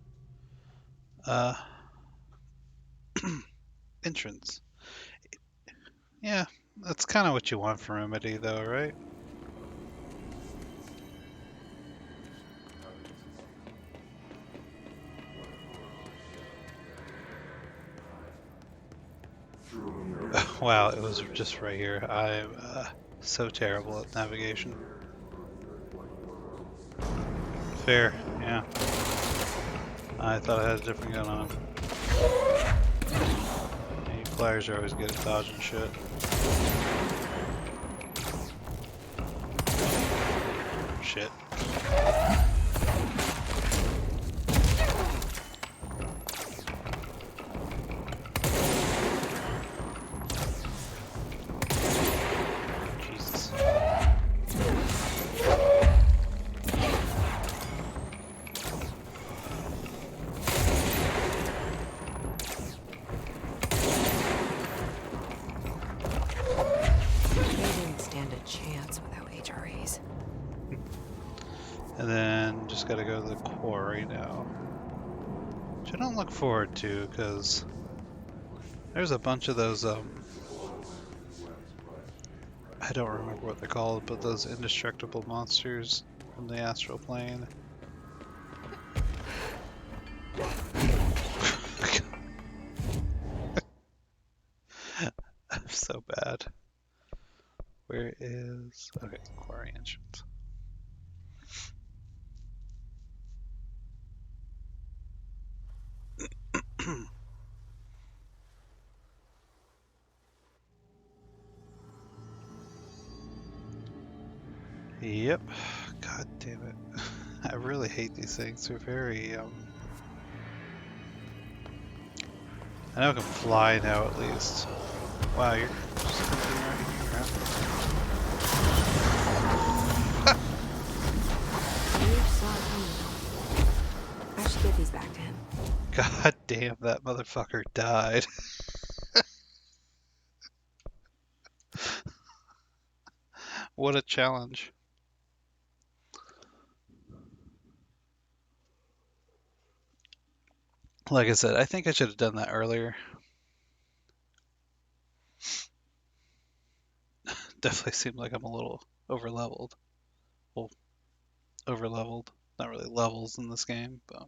Entrance. Yeah, that's kind of what you want from Remedy though, right? Wow, it was just right here. I'm so terrible at navigation. Fair, yeah. I thought I had a different gun on. Yeah, you players are always good at dodging shit. Shit. Jesus. They didn't stand a chance without HRAs. And then just gotta go to the quarry now. Which I don't look forward to, because there's a bunch of those, I don't remember what they're called, but those indestructible monsters from the astral plane. I'm so bad. Where is... Okay, quarry entrance. Yep. God damn it. I really hate these things. They're very, I know I can fly now at least. Wow, you're just coming right here. You saw it coming. I should get these back to him. God damn, that motherfucker died. What a challenge. Like I said, I think I should have done that earlier. Definitely seemed like I'm a little over-leveled. Well, over-leveled. Not really levels in this game, but...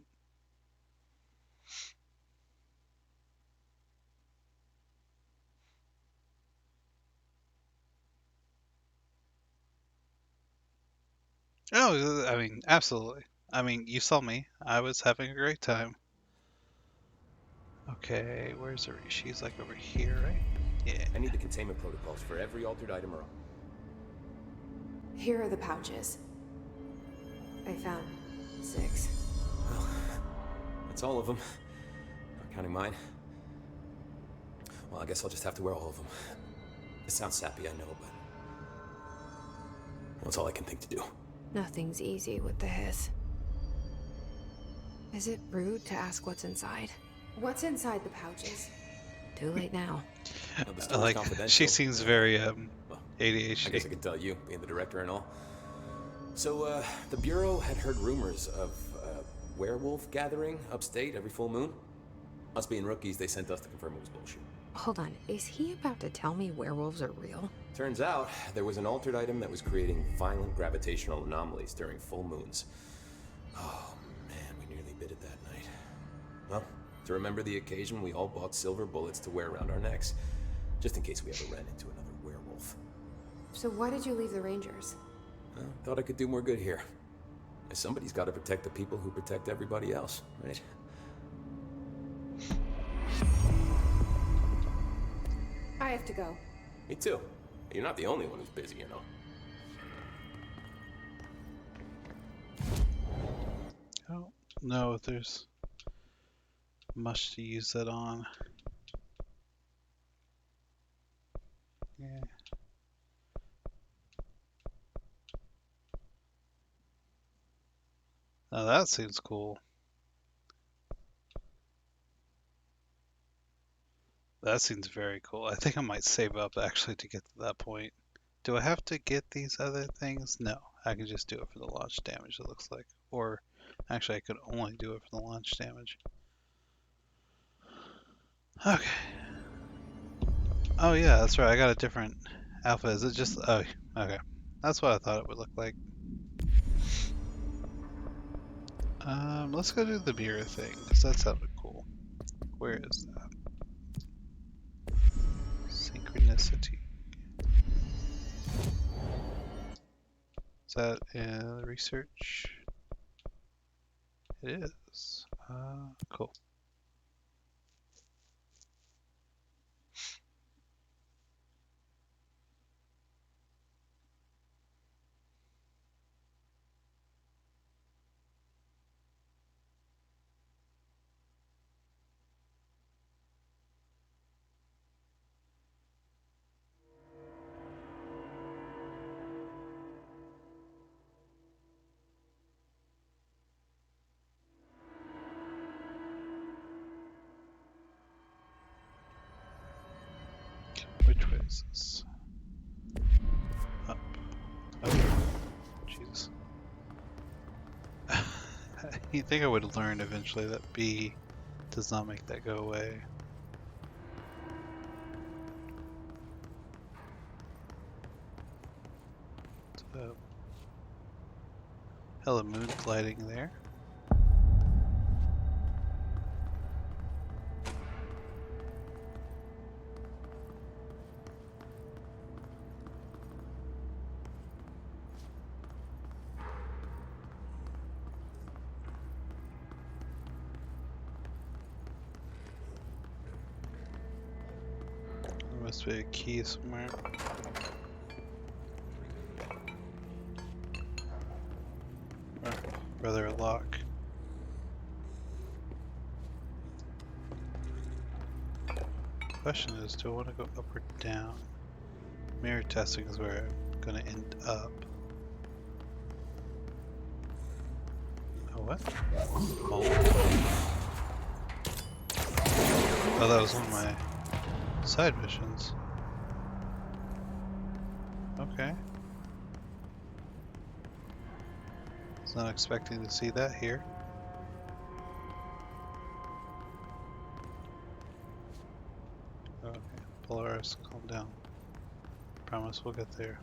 Oh, I mean, absolutely. I mean, you saw me. I was having a great time. Okay, where's her? She's like over here, right? Yeah. I need the containment protocols for every altered item around. Here are the pouches. I found 6. Well, that's all of them. Not counting mine. Well, I guess I'll just have to wear all of them. It sounds sappy, I know, but... that's all I can think to do. Nothing's easy with the hiss. Is it rude to ask what's inside? What's inside the pouches? Too late now. No, the story's Like, confidential. she seems very, Well, I guess I ADHD. can tell you, being the director and all. So, the Bureau had heard rumors of a werewolf gathering upstate every full moon. Us being rookies, they sent us to confirm it was bullshit. Hold on, is he about to tell me werewolves are real? Turns out, there was an altered item that was creating violent gravitational anomalies during full moons. Oh, man, we nearly bit it that night. Well, to remember the occasion, we all bought silver bullets to wear around our necks, just in case we ever ran into another werewolf. So why did you leave the Rangers? Well, thought I could do more good here. Somebody's got to protect the people who protect everybody else, right? I have to go. Me too. You're not the only one who's busy, you know. I don't know if there's much to use that on. Yeah. Now that seems cool. That seems very cool. I think I might save up actually to get to that point. Do I have to get these other things? No, I can just do it for the launch damage, it looks like. Or actually I could only do it for the launch damage. Okay. Oh yeah, that's right, I got a different alpha. Is it just, oh, okay. That's what I thought it would look like. Let's go do the mirror thing, because that sounded cool. Where is that? Synchronicity. Is that in the research? It is. Cool. Which way is this? Up. Okay. Jesus. You think I would learn eventually that B does not make that go away. So, hella moon gliding there. There must be a key somewhere. Or rather a lock. Question is, do I want to go up or down? Mirror testing is where I'm gonna end up. Oh, what? Oh, that was one of my side missions. Okay. Was not expecting to see that here. Okay, Polaris, calm down. Promise we'll get there.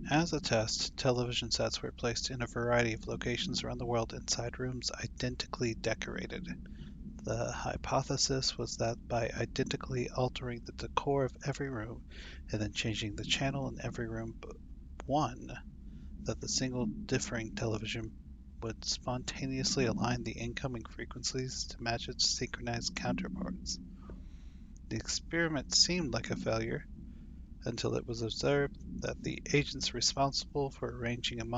As a test, television sets were placed in a variety of locations around the world inside rooms identically decorated. The hypothesis was that by identically altering the decor of every room and then changing the channel in every room but one, that the single differing television would spontaneously align the incoming frequencies to match its synchronized counterparts. The experiment seemed like a failure until it was observed that the agents responsible for arranging and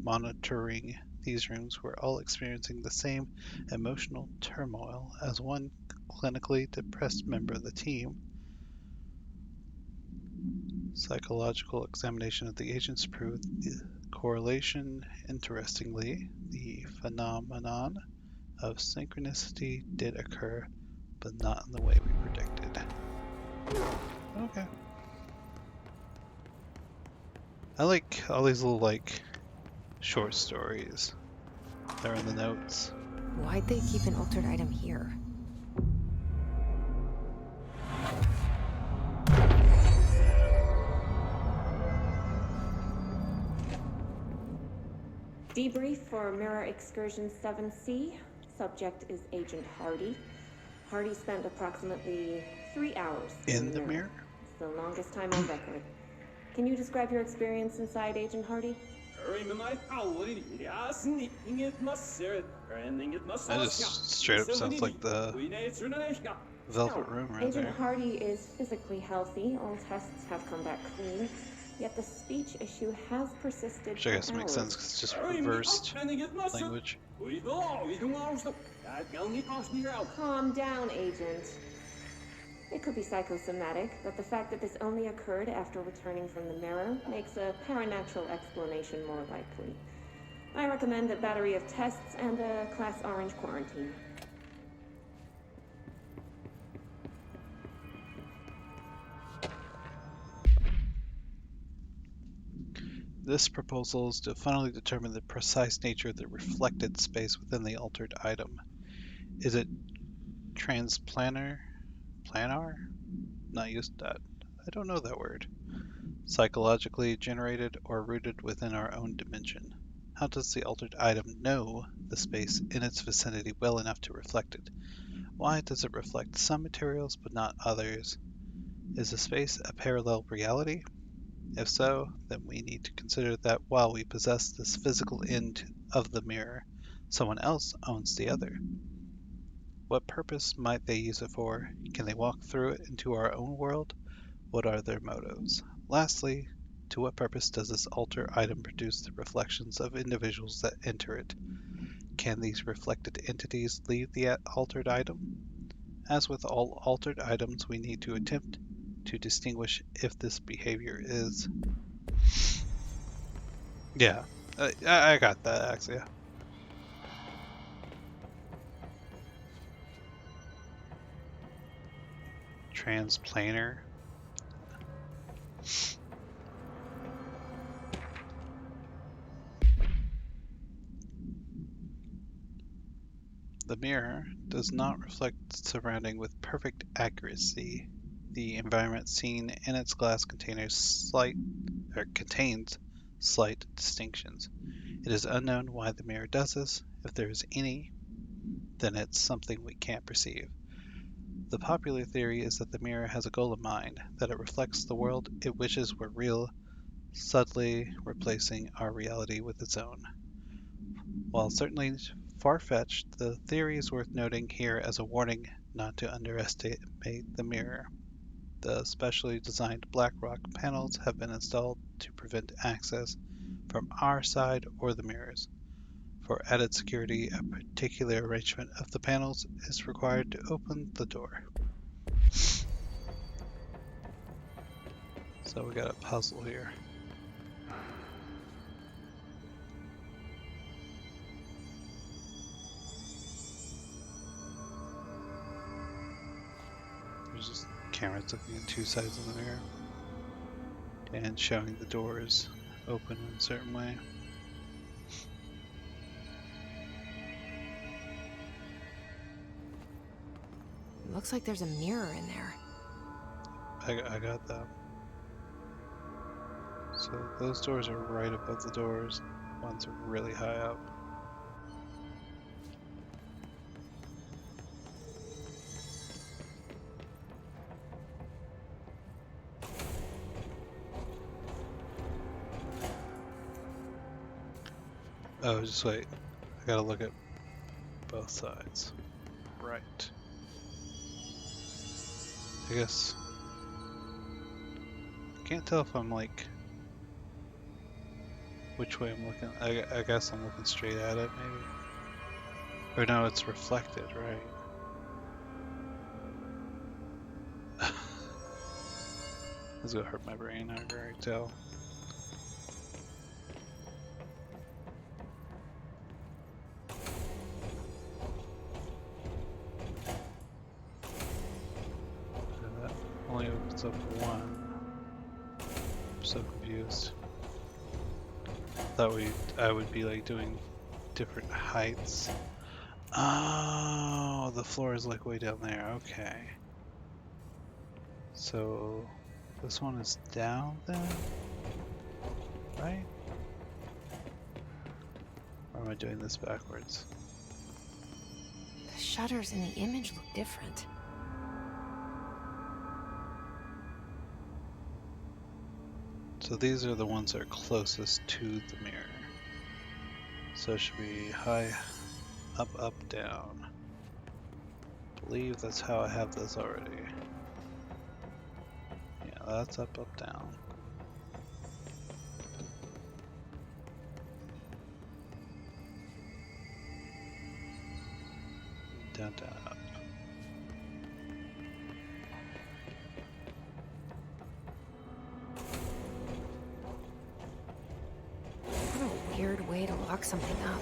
monitoring these rooms were all experiencing the same emotional turmoil as one clinically depressed member of the team. Psychological examination of the agents proved the correlation. Interestingly, the phenomenon of synchronicity did occur, but not in the way we predicted. Okay. I like all these little, like, short stories. They're in the notes. Why'd they keep an altered item here? Debrief for Mirror Excursion 7C. Subject is Agent Hardy. Hardy spent approximately 3 hours In the mirror? It's the longest time on record. Can you describe your experience inside, Agent Hardy? That just straight up sounds like the Velvet Room right Agent there. Hardy is physically healthy. All tests have come back clean. Yet the speech issue has persisted Which I guess for makes sense hours. because it's just reversed language. Calm down, Agent. It could be psychosomatic, but the fact that this only occurred after returning from the mirror makes a paranatural explanation more likely. I recommend a battery of tests and a Class Orange quarantine. This proposal is to finally determine the precise nature of the reflected space within the altered item. Is it planar? Not used to that. I don't know that word. Psychologically generated or rooted within our own dimension. How does the altered item know the space in its vicinity well enough to reflect it? Why does it reflect some materials but not others? Is the space a parallel reality? If so, then we need to consider that while we possess this physical end of the mirror, someone else owns the other. What purpose might they use it for? Can they walk through it into our own world? What are their motives? Lastly, to what purpose does this altered item produce the reflections of individuals that enter it? Can these reflected entities leave the altered item? As with all altered items, we need to attempt to distinguish if this behavior is... Yeah, I got that, Axia. Transplanar. The mirror does not reflect surrounding with perfect accuracy. The environment seen in its glass contains slight distinctions. It is unknown why the mirror does this. If there is any, then it's something we can't perceive. The popular theory is that the mirror has a goal in mind, that it reflects the world it wishes were real, subtly replacing our reality with its own. While certainly far-fetched, the theory is worth noting here as a warning not to underestimate the mirror. The specially designed BlackRock panels have been installed to prevent access from our side or the mirrors. For added security, a particular arrangement of the panels is required to open the door. So we got a puzzle here. There's just cameras looking at two sides of the mirror and showing the doors open in a certain way. Looks like there's a mirror in there. I got that. So those doors are right above the doors. Ones are really high up. Oh, just wait. I gotta look at both sides. Right. I guess. I can't tell if I'm like. Which way I'm looking. I guess I'm looking straight at it, maybe. Or no, it's reflected, right? This is gonna hurt my brain, I can already tell. Only opens up one. I'm so confused. Thought I would be like doing different heights. Oh, the floor is like way down there. Okay. So this one is down then, right? Or am I doing this backwards? The shutters in the image look different. So these are the ones that are closest to the mirror. So it should be high, up, up, down. I believe that's how I have this already. Yeah, that's up, up, down. Down, down, up. Weird way to lock something up.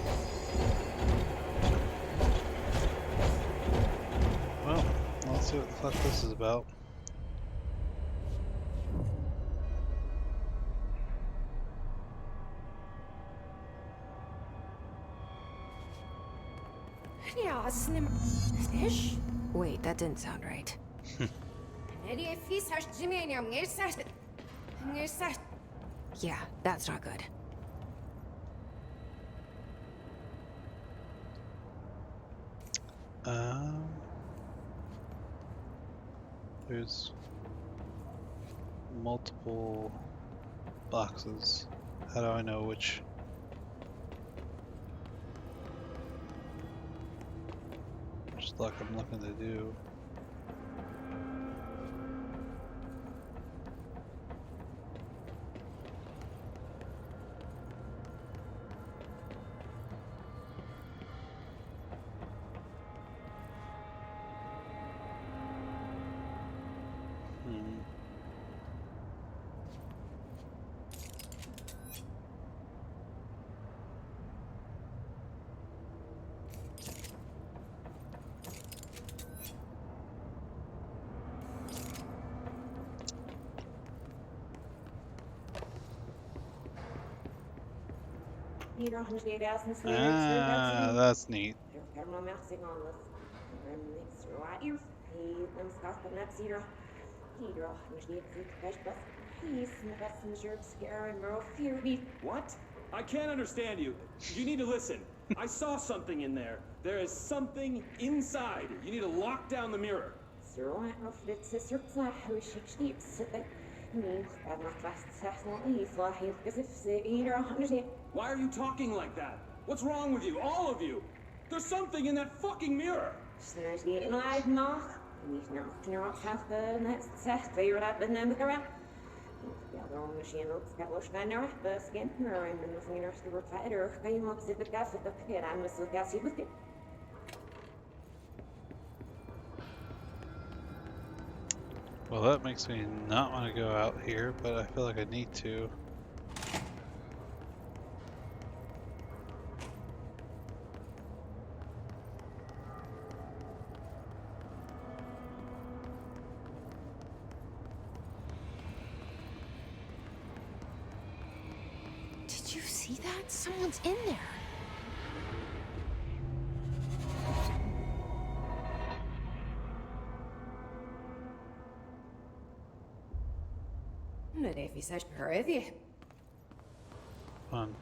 Well, let's see what the fuck this is about. Wait, that didn't sound right. Yeah, that's not good. There's multiple boxes. How do I know which? Just like I'm looking to do. Ah, that's neat. What? I can't understand you. You need to listen. I saw something in there. There is something inside. You need to lock down the mirror. Why are you talking like that? What's wrong with you? All of you? There's something in that fucking mirror. Well, that makes me not want to go out here, but I feel like I need to. Did you see that? Someone's in there. Pisaš prvi. Fun.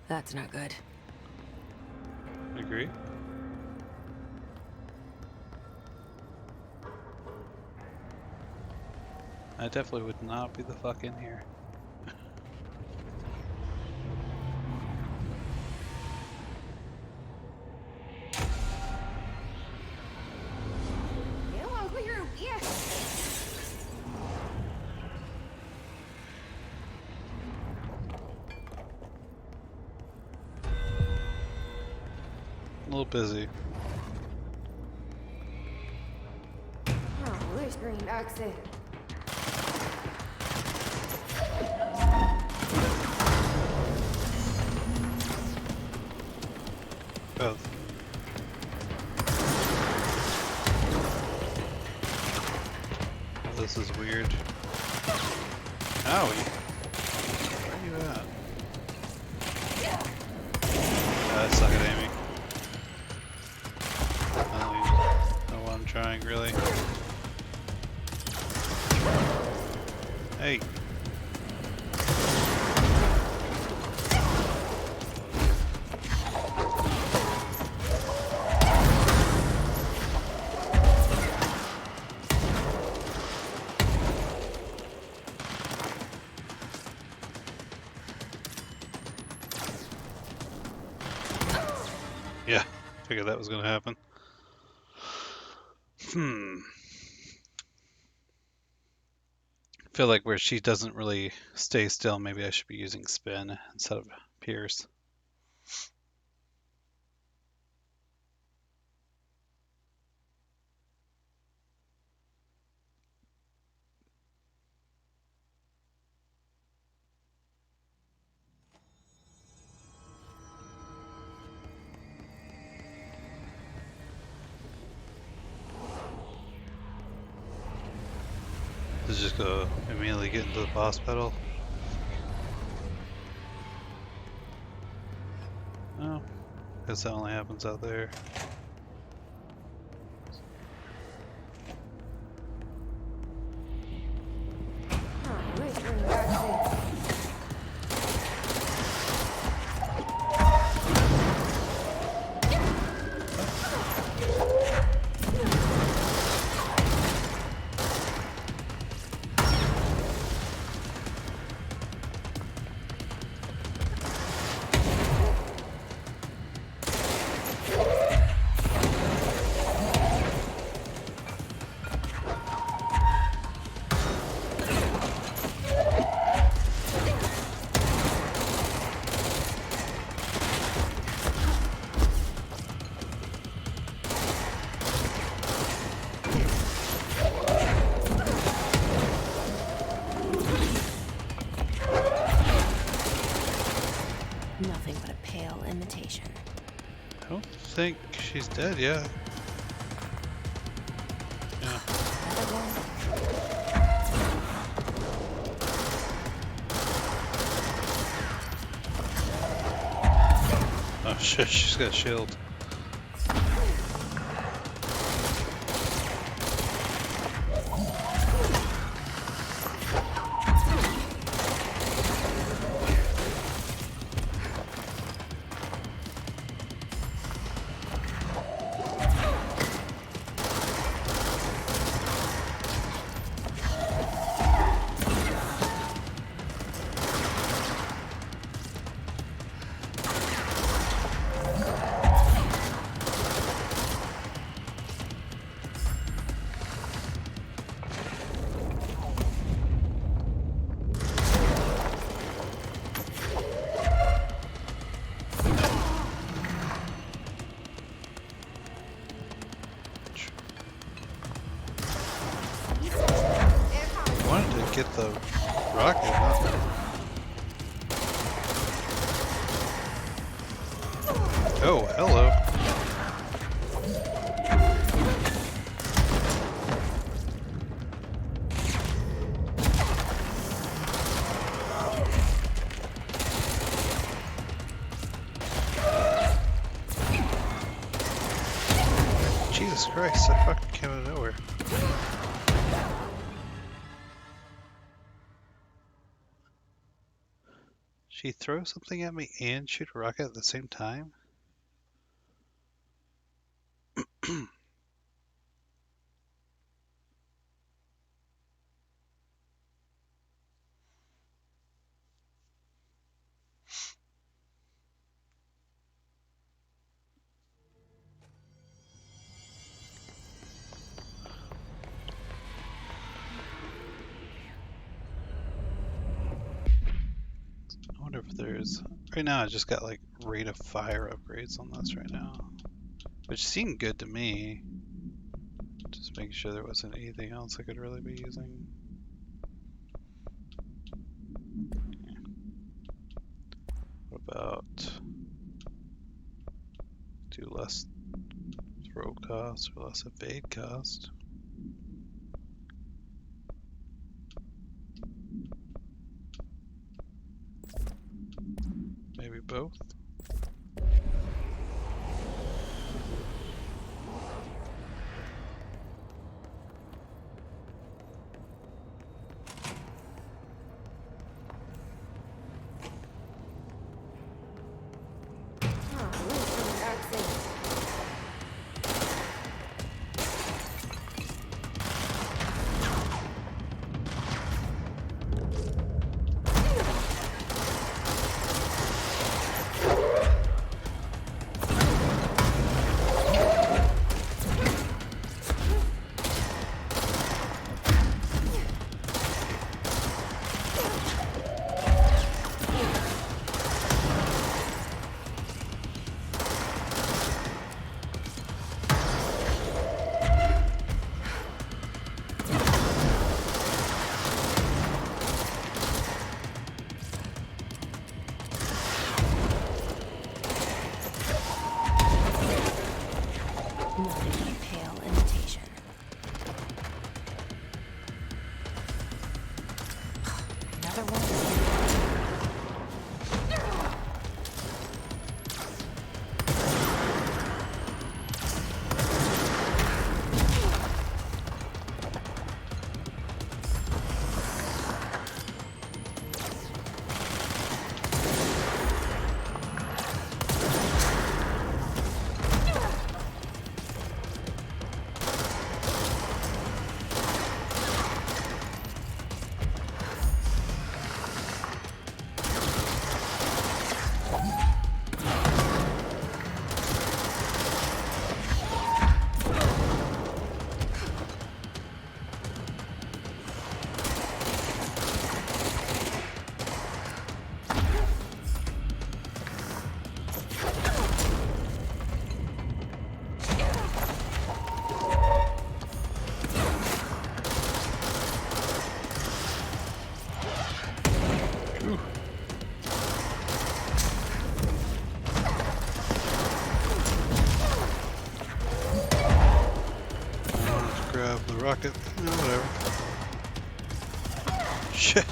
That's not good. Agree? I definitely would not be the fuck in here. A little busy. Both. Oh, this is weird. Owie. Where are you at? I suck at aiming. I don't even know what I'm trying, really. Hey. Yeah, figured that was gonna happen. Feel like where she doesn't really stay still, maybe I should be using spin instead of pierce. Let's just go immediately get into the boss battle. Oh, guess that only happens out there. Nothing but a pale imitation. I don't think she's dead yet. Yeah. Oh shit, she's got a shield. Get the rocket, huh? Oh, hello. Jesus Christ, that fucking came out of nowhere. She throws something at me and shoot a rocket at the same time? I wonder if there's... Right now I just got like rate of fire upgrades on this right now. Which seemed good to me. Just making sure there wasn't anything else I could really be using. What about... do less throw cost or less evade cost? Maybe both? Rocket, no, whatever. Shit.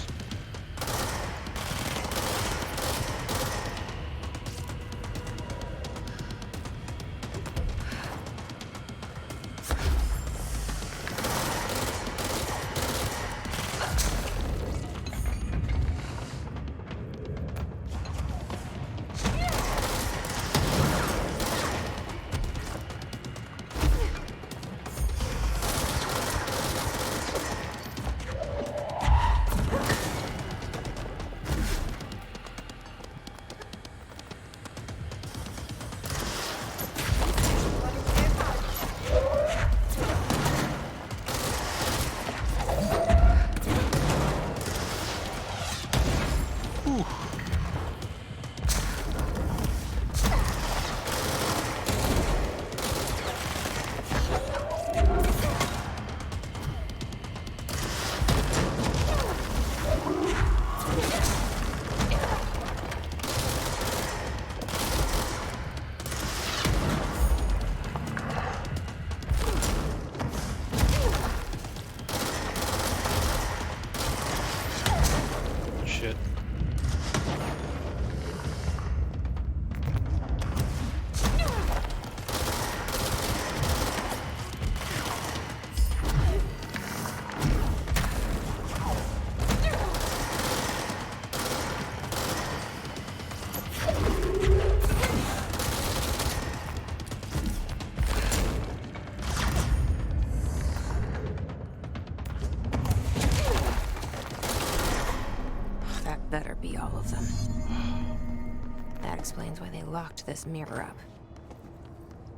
explains why they locked this mirror up.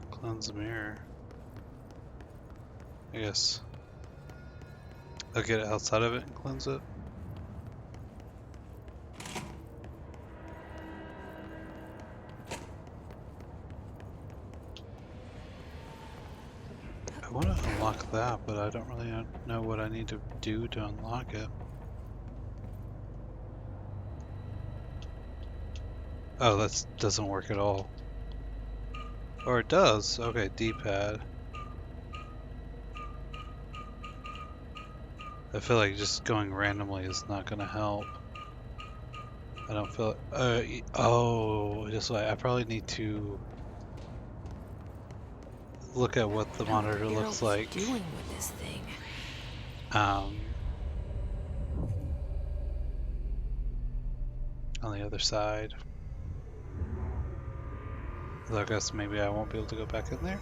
Cleanse the mirror. I guess I'll get outside of it and cleanse it. I want to unlock that, but I don't really know what I need to do to unlock it. Oh, that doesn't work at all. Or it does. Okay, D-pad. I feel like just going randomly is not going to help. I don't feel... oh, just like I probably need to look at what the monitor looks like. What are we doing with this thing? On the other side. So I guess maybe I won't be able to go back in there.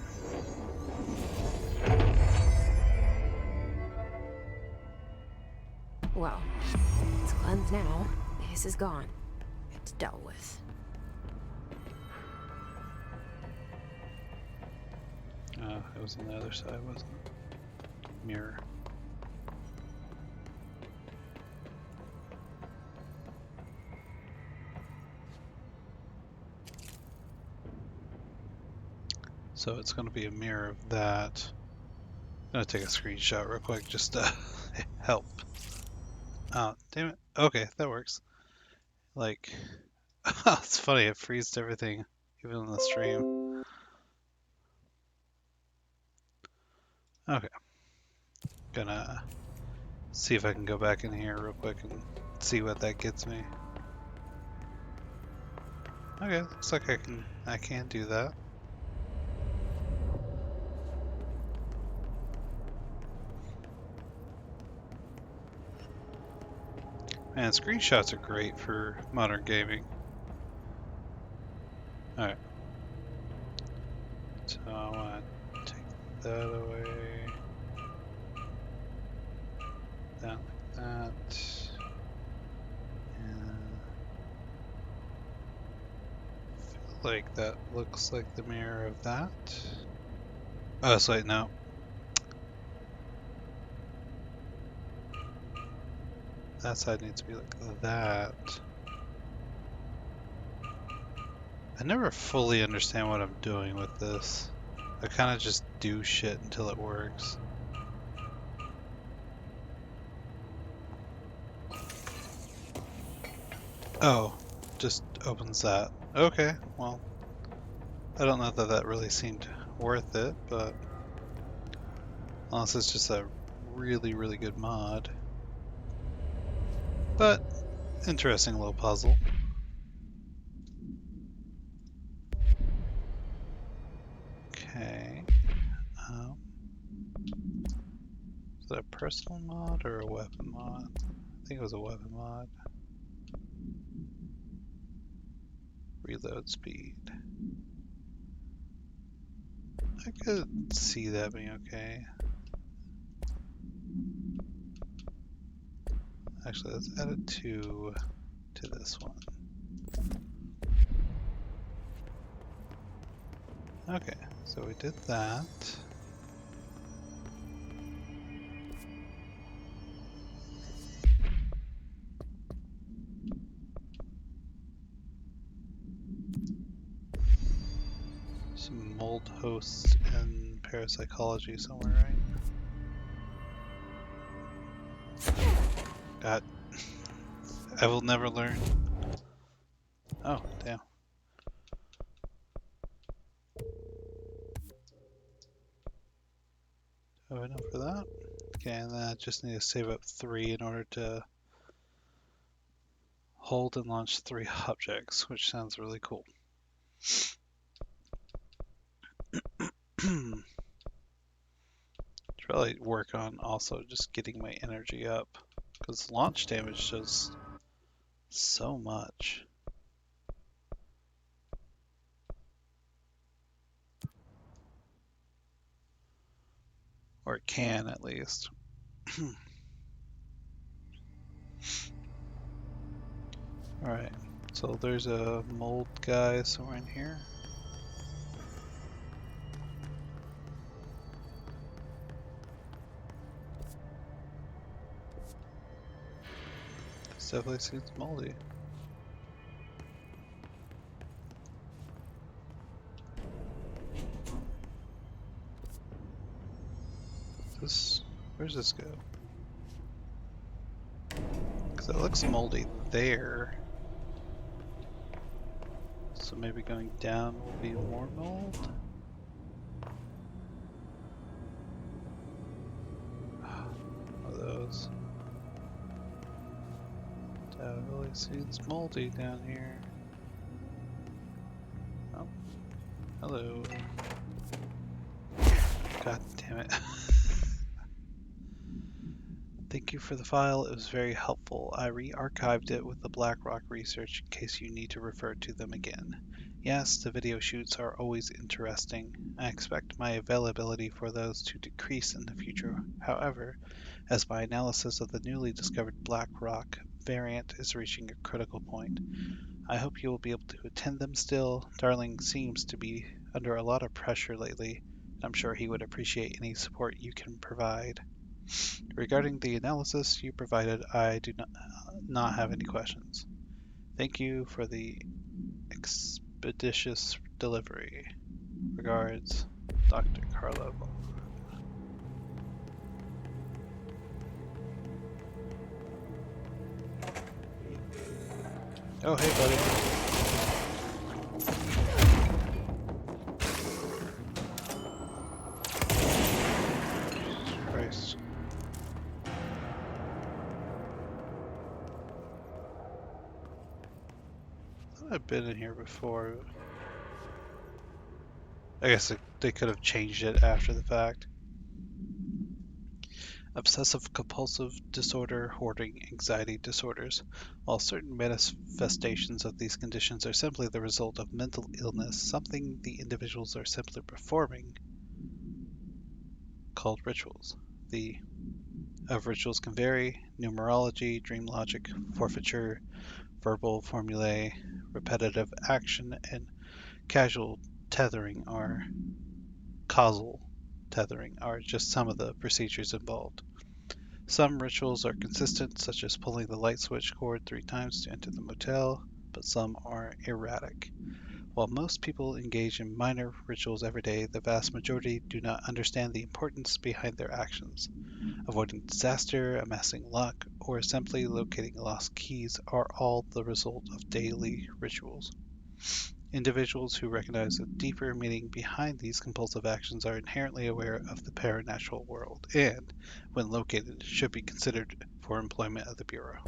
Well, it's cleansed now. The hiss is gone. It's dealt with. It was on the other side, wasn't it? Mirror. So it's going to be a mirror of that. I'm going to take a screenshot real quick just to help. Oh, damn it. Okay, that works. Like, it's funny, it freezed everything, even in the stream. Okay. Gonna see if I can go back in here real quick and see what that gets me. Okay, looks like I can do that. Man, screenshots are great for modern gaming. Alright. So I want to take that away. That like that. And I feel like that looks like the mirror of that. Oh, so wait, no. That side needs to be like that. I never fully understand what I'm doing with this. I kind of just do shit until it works. Oh, just opens that. Okay, well, I don't know that that really seemed worth it, but unless it's just a really, really good mod. But, interesting little puzzle. Okay. Is that a personal mod or a weapon mod? I think it was a weapon mod. Reload speed. I could see that being okay. Actually, let's add a 2 to this one. Okay, so we did that. Some mold hosts and parapsychology somewhere, right? God, I will never learn. Oh, damn. Do I have enough for that? Okay, and then I just need to save up 3 in order to hold and launch 3 objects, which sounds really cool. Should probably work on also just getting my energy up, because launch damage does so much. Or it can, at least. Alright, So there's a mold guy somewhere in here. This definitely seems moldy. Where's this go? Because it looks moldy there. So maybe going down will be more mold? One of those. Definitely seems moldy down here. Oh. Hello. God damn it. Thank you for the file, it was very helpful. I re-archived it with the Blackrock research in case you need to refer to them again. Yes, the video shoots are always interesting. I expect my availability for those to decrease in the future. However, as my analysis of the newly discovered Blackrock variant is reaching a critical point, I hope you will be able to attend them still. Darling seems to be under a lot of pressure lately, and I'm sure he would appreciate any support you can provide. Regarding the analysis you provided, I do not have any questions. Thank you for the expeditious delivery. Regards, Dr. Carla Vaughn. Oh, hey, buddy. Christ. I've been in here before. I guess they could have changed it after the fact. Obsessive compulsive disorder, hoarding, anxiety disorders. While certain manifestations of these conditions are simply the result of mental illness, something the individuals are simply performing, called rituals. The of rituals can vary. Numerology, dream logic, forfeiture, verbal formulae, repetitive action, and causal tethering are just some of the procedures involved. Some rituals are consistent, such as pulling the light switch cord 3 times to enter the motel, but some are erratic. While most people engage in minor rituals every day, the vast majority do not understand the importance behind their actions. Avoiding disaster, amassing luck, or simply locating lost keys are all the result of daily rituals. Individuals who recognize a deeper meaning behind these compulsive actions are inherently aware of the paranatural world and, when located, should be considered for employment of the Bureau.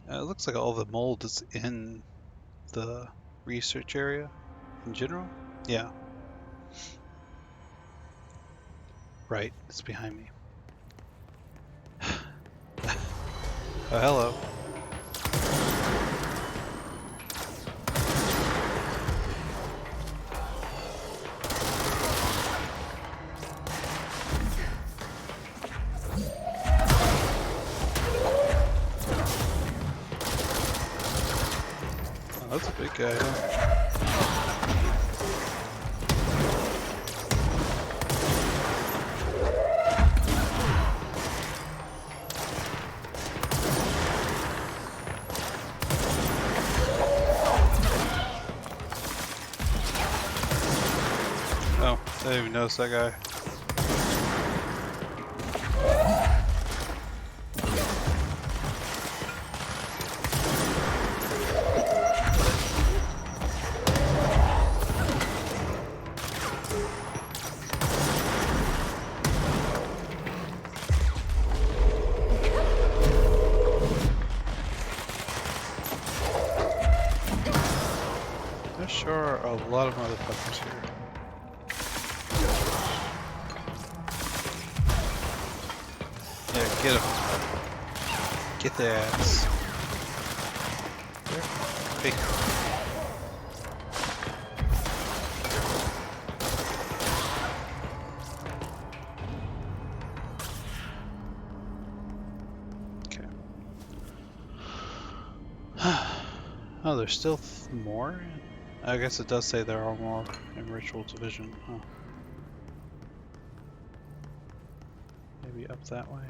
It looks like all the mold is in the research area in general. Yeah. Right, it's behind me. Oh, hello. Oh, that's a big guy, huh? Oh, I didn't even notice that guy. sure are a lot of motherfuckers here. Yeah, get them. Get their ass. Hey. Okay. Oh, there's still more? I guess it does say there are more in Ritual Division, huh? Maybe up that way.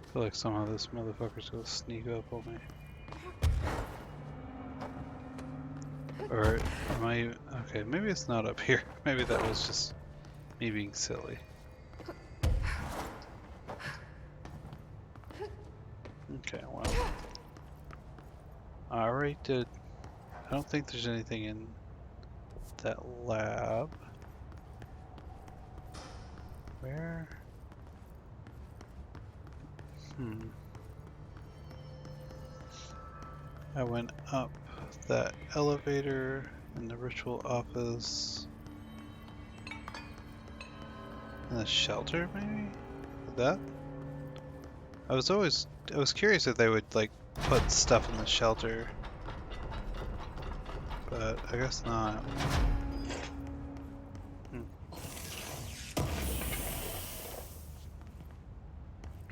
I feel like somehow this motherfucker's gonna sneak up on me. Or am I... Okay, maybe it's not up here. Maybe that was just me being silly. Okay, well. I already did... I don't think there's anything in that lab. Where? I went up that elevator in the ritual office. In the shelter, maybe? That? I was curious if they would like put stuff in the shelter. But I guess not.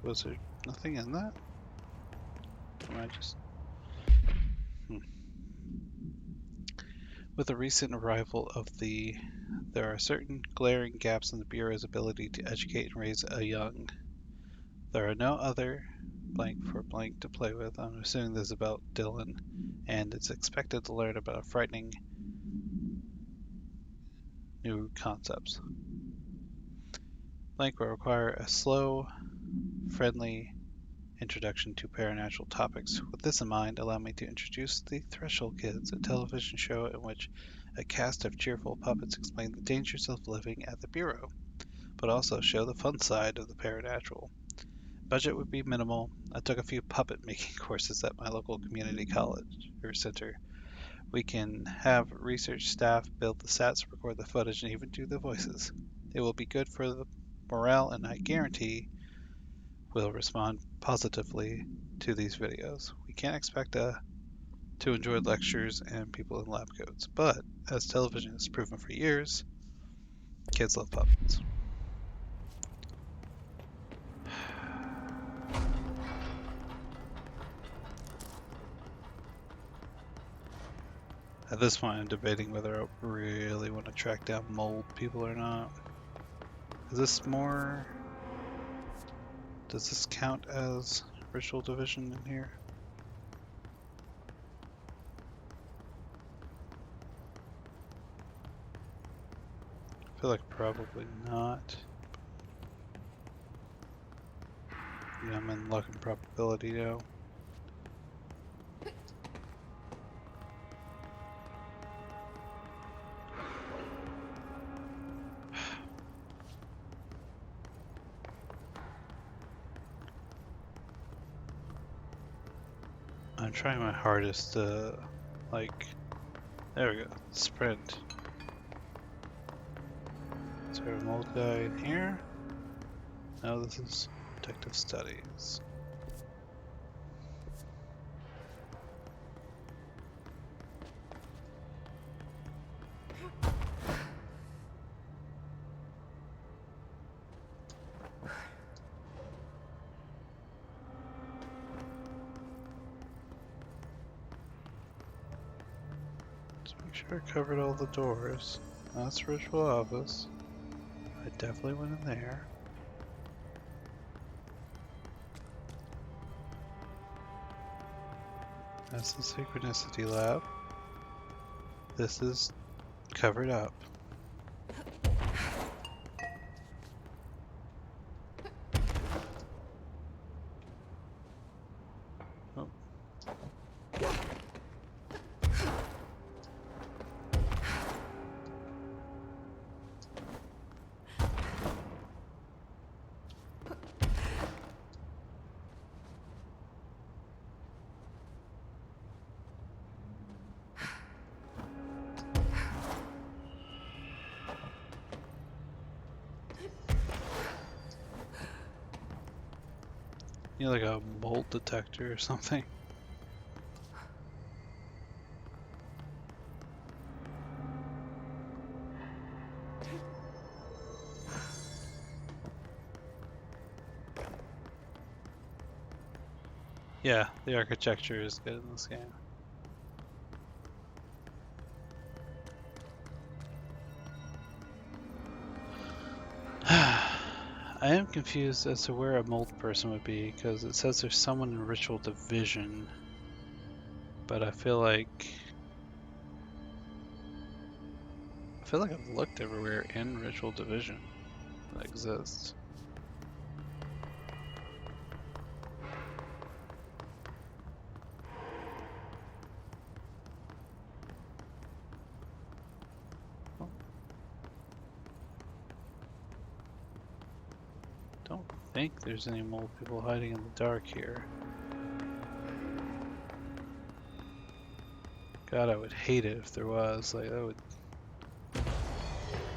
Was there nothing in that? Am I just... With the recent arrival of there are certain glaring gaps in the Bureau's ability to educate and raise a young. There are no other blank for blank to play with. I'm assuming this is about Dylan, and it's expected to learn about frightening new concepts. Blank will require a slow, friendly introduction to paranatural topics. With this in mind, allow me to introduce The Threshold Kids, a television show in which a cast of cheerful puppets explain the dangers of living at the Bureau, but also show the fun side of the paranatural. Budget would be minimal. I took a few puppet making courses at my local community college or center. We can have research staff build the sets, record the footage, and even do the voices. It will be good for the morale, and I guarantee will respond positively to these videos. We can't expect to enjoy lectures and people in lab coats, but as television has proven for years, kids love puppets. At this point, I'm debating whether I really want to track down mold people or not. Is this more... Does this count as Ritual Division in here? I feel like probably not. Yeah, I'm in luck and probability now. I'm trying my hardest to, like, there we go, sprint. Is there a mold guy in here? No, this is detective studies. Make sure I covered all the doors. That's Ritual Office. I definitely went in there. That's the Synchronicity Lab. This is Cover it up. Oh. You know, like a bolt detector or something. Yeah, the architecture is good in this game. I am confused as to where a mold person would be, because it says there's someone in Ritual Division, but I feel like I've looked everywhere in Ritual Division that exists. Don't think there's any mold people hiding in the dark here. God, I would hate it if there was. Like, that would...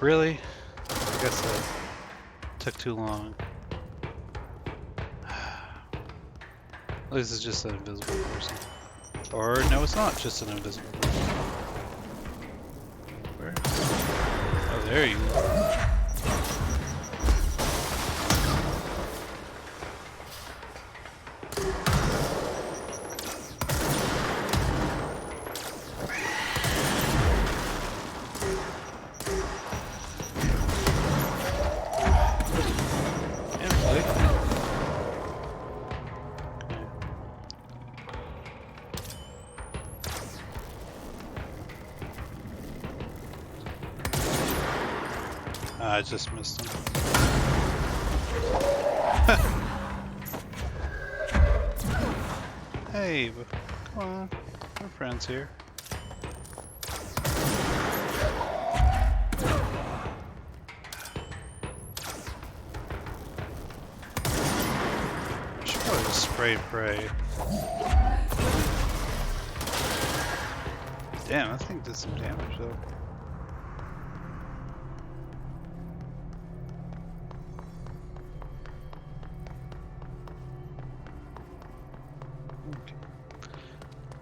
Really? I guess that took too long. At least it's just an invisible person. Or, no, it's not just an invisible person. Where? Oh, there you are. I just missed him. Hey, come on. We're friends here. I should probably just spray and pray. Damn, that thing did some damage though.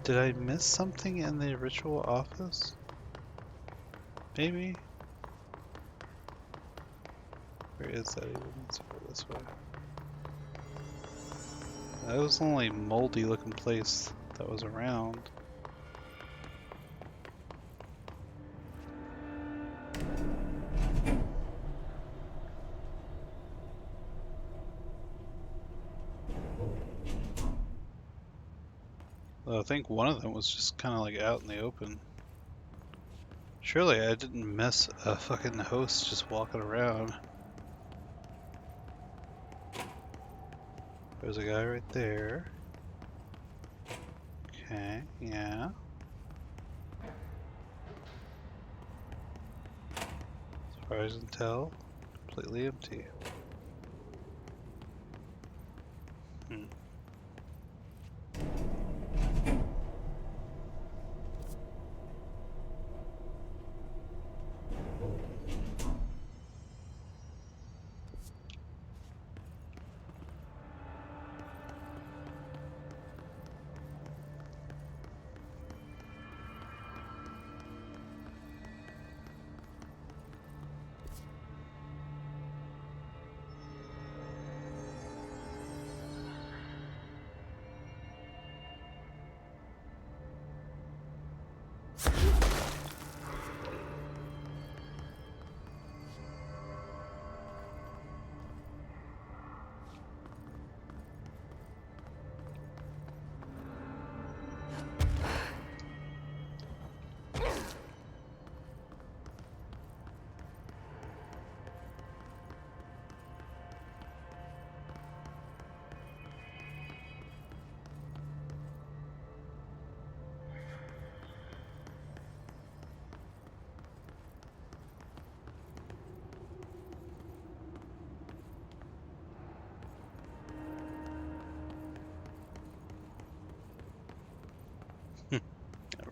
Did I miss something in the ritual office? Maybe? Where is that even? Let's go this way. That was the only moldy looking place that was around. I think one of them was just kind of like out in the open. Surely I didn't miss a fucking host just walking around. There's a guy right there. Okay, yeah. As far as I can tell, completely empty.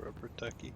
rubber ducky.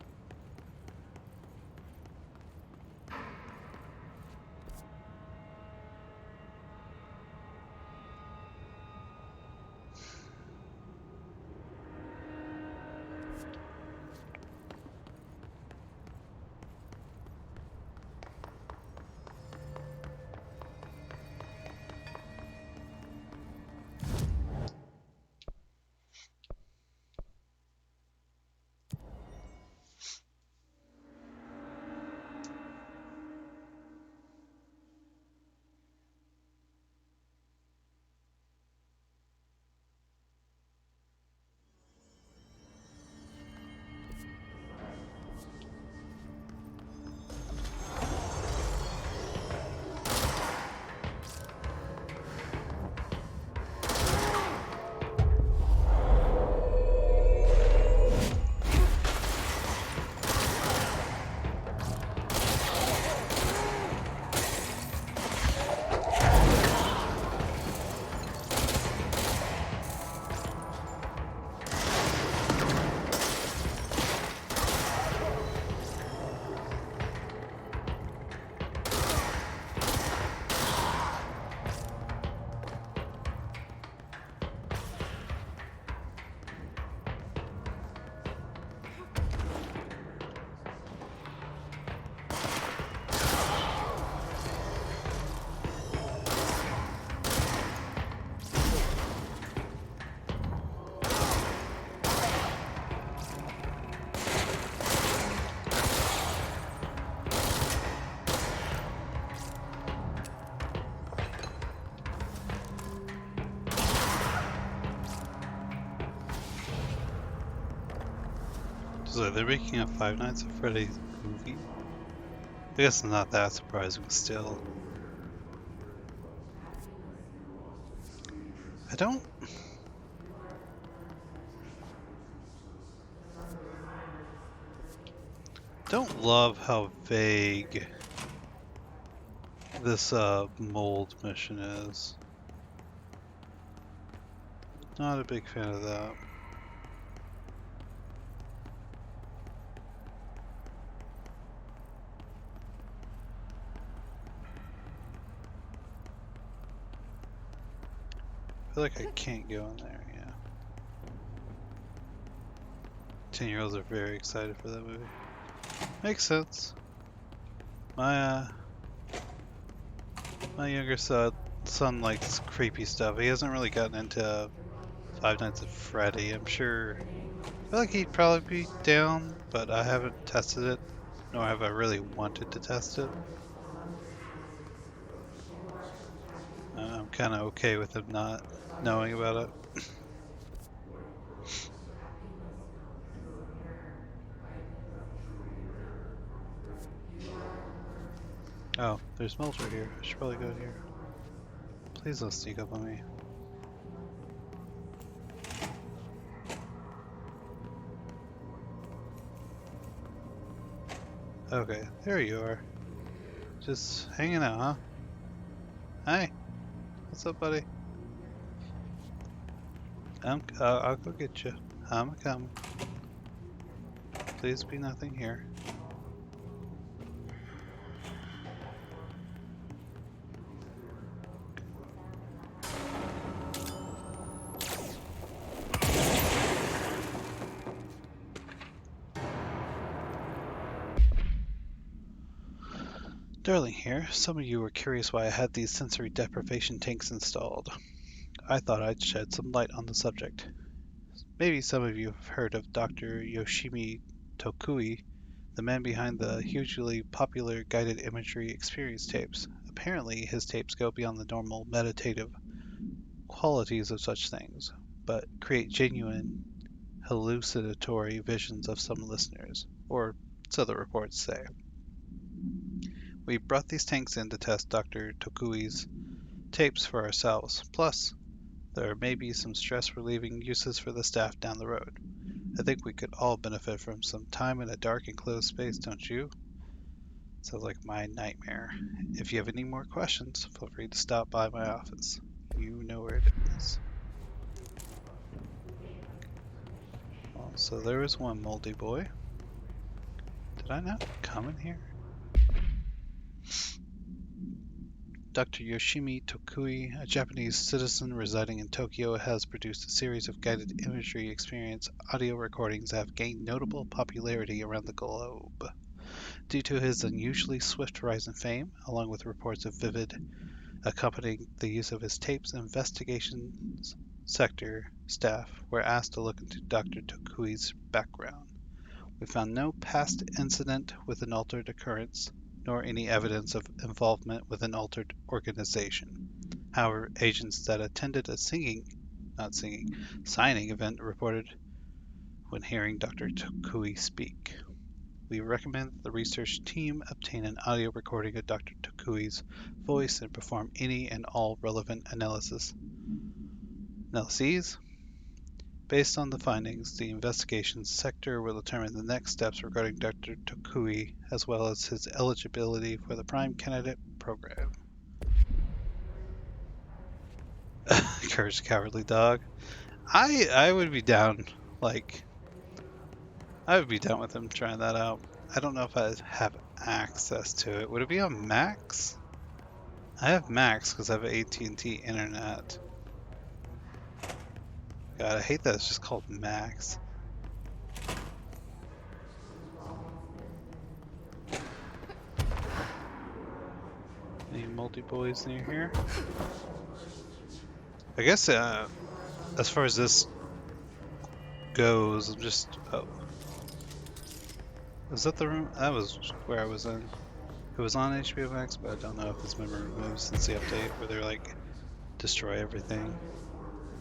So they're making a Five Nights at Freddy's movie? I guess it's not that surprising still. I don't love how vague this mold mission is. Not a big fan of that. I feel like I can't go in there, yeah. 10-year-olds are very excited for that movie. Makes sense. My younger son likes creepy stuff. He hasn't really gotten into Five Nights at Freddy. I'm sure, I feel like he'd probably be down, but I haven't tested it, nor have I really wanted to test it. I'm kind of okay with him not knowing about it. Oh, there's Mulder here. I should probably go here. Please don't sneak up on me. Okay, there you are. Just hanging out, huh? Hi. What's up, buddy? I'll go get you. I'm coming. Please be nothing here. Darling here, some of you were curious why I had these sensory deprivation tanks installed. I thought I'd shed some light on the subject. Maybe some of you have heard of Dr. Yoshimi Tokui, the man behind the hugely popular guided imagery experience tapes. Apparently, his tapes go beyond the normal meditative qualities of such things, but create genuine hallucinatory visions of some listeners, or so the reports say. We brought these tanks in to test Dr. Tokui's tapes for ourselves, plus there may be some stress-relieving uses for the staff down the road. I think we could all benefit from some time in a dark enclosed space, don't you? Sounds like my nightmare. If you have any more questions, feel free to stop by my office. You know where it is. Well, So there was one moldy boy. Did I not come in here? Dr. Yoshimi Tokui, a Japanese citizen residing in Tokyo, has produced a series of guided imagery experience audio recordings that have gained notable popularity around the globe. Due to his unusually swift rise in fame, along with reports of vivid accompanying the use of his tapes, investigations sector staff were asked to look into Dr. Tokui's background. We found no past incident with an altered occurrence, nor any evidence of involvement with an altered organization. However, agents that attended a signing event reported when hearing Dr. Tokui speak. We recommend that the research team obtain an audio recording of Dr. Tokui's voice and perform any and all relevant analyses. Based on the findings, the investigations sector will determine the next steps regarding Dr. Tokui, as well as his eligibility for the Prime Candidate program. Courage the Cowardly Dog. I would be down, I would be down with him trying that out. I don't know if I have access to it. Would it be on Max? I have Max because I have AT&T internet. God, I hate that it's just called Max. Any multi-boys near here? I guess, as far as this goes, I'm just... Oh. Was that the room? That was where I was in. It was on HBO Max, but I don't know if it's been removed since the update where they're like, destroy everything.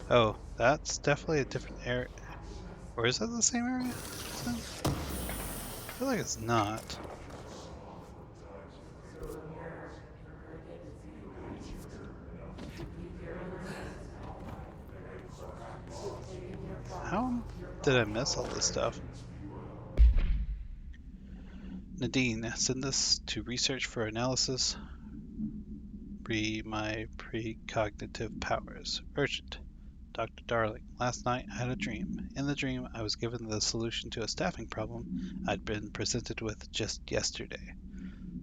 Oh, that's definitely a different area. Or is that the same area? I feel like it's not. How did I miss all this stuff? Nadine, send this to research for analysis. My precognitive powers. Urgent. Dr. Darling, last night I had a dream. In the dream, I was given the solution to a staffing problem I'd been presented with just yesterday.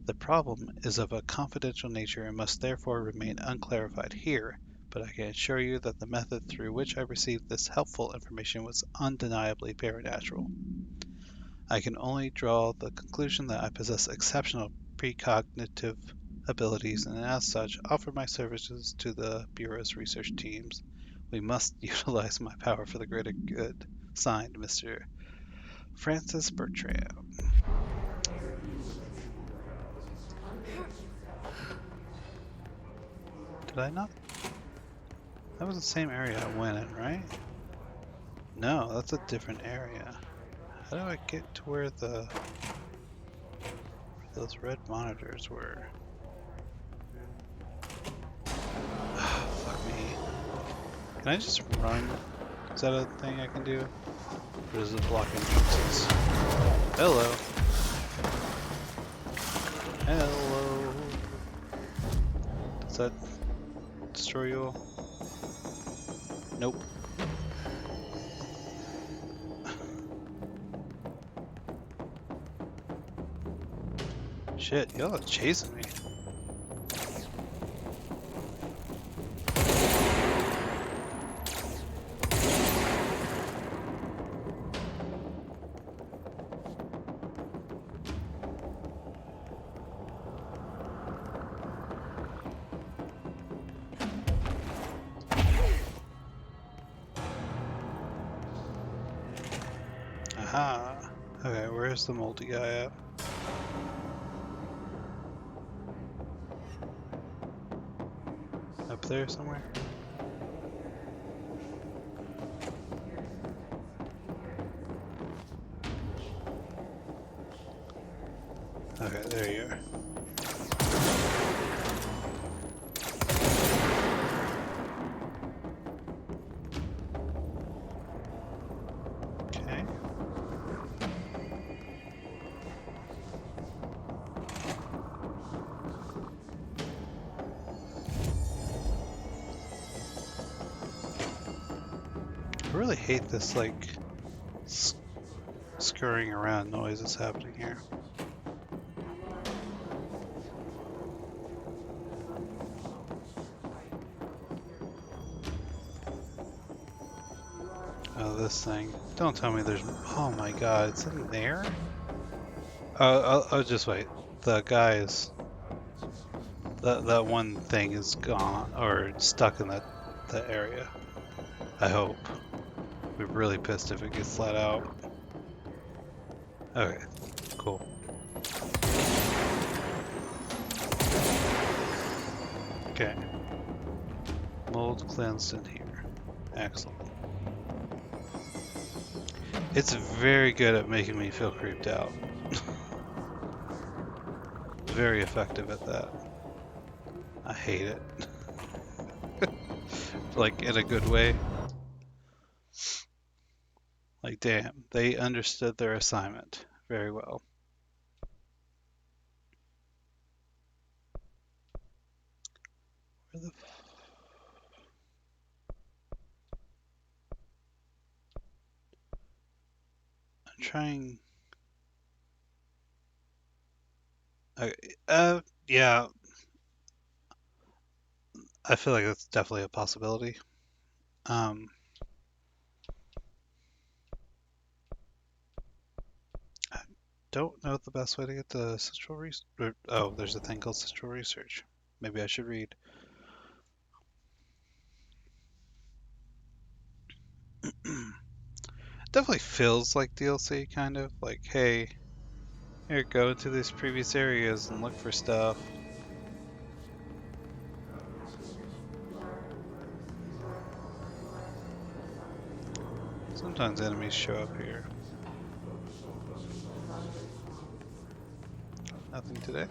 The problem is of a confidential nature and must therefore remain unclarified here, but I can assure you that the method through which I received this helpful information was undeniably paranatural. I can only draw the conclusion that I possess exceptional precognitive abilities and as such offer my services to the Bureau's research teams. We must utilize my power for the greater good. Signed, Mr. Francis Bertram. Did I not? That was the same area I went in, right? No, that's a different area. How do I get to where those red monitors were? Fuck me. Can I just run? Is that a thing I can do? Or is it blocking entrances? Hello. Hello. Does that destroy you all? Nope. Shit, y'all are chasing me. Aha. Okay, where's the multi guy at? Up there somewhere? Okay, there you are. Okay. I really hate this, like, scurrying around noise is happening here. Oh, this thing. Don't tell me there's... Oh my god, it's in there? I'll just wait. The guy is... That one thing is gone, or stuck in that area. I hope. We're really pissed if it gets let out. Okay, cool. Okay. Mold cleansed in here. Excellent. It's very good at making me feel creeped out. Very effective at that. I hate it. Like, in a good way. Like, damn, they understood their assignment very well. Where the... I'm trying... Okay, yeah. I feel like that's definitely a possibility. I don't know the best way to get the central research. Oh, there's a thing called central research. Maybe I should read. Definitely feels like DLC, kind of. Like, hey, here, go to these previous areas and look for stuff. Sometimes enemies show up here. Nothing today.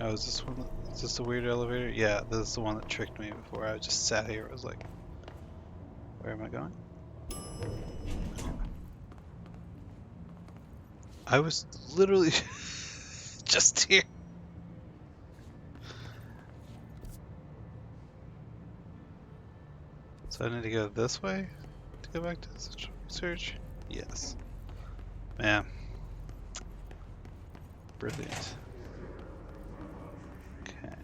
Oh, is this one? Is this the weird elevator? Yeah, this is the one that tricked me before. I just sat here. I was like, where am I going? I was literally just here. So I need to go this way to go back to the central research? Yes. Man. Brilliant. Okay.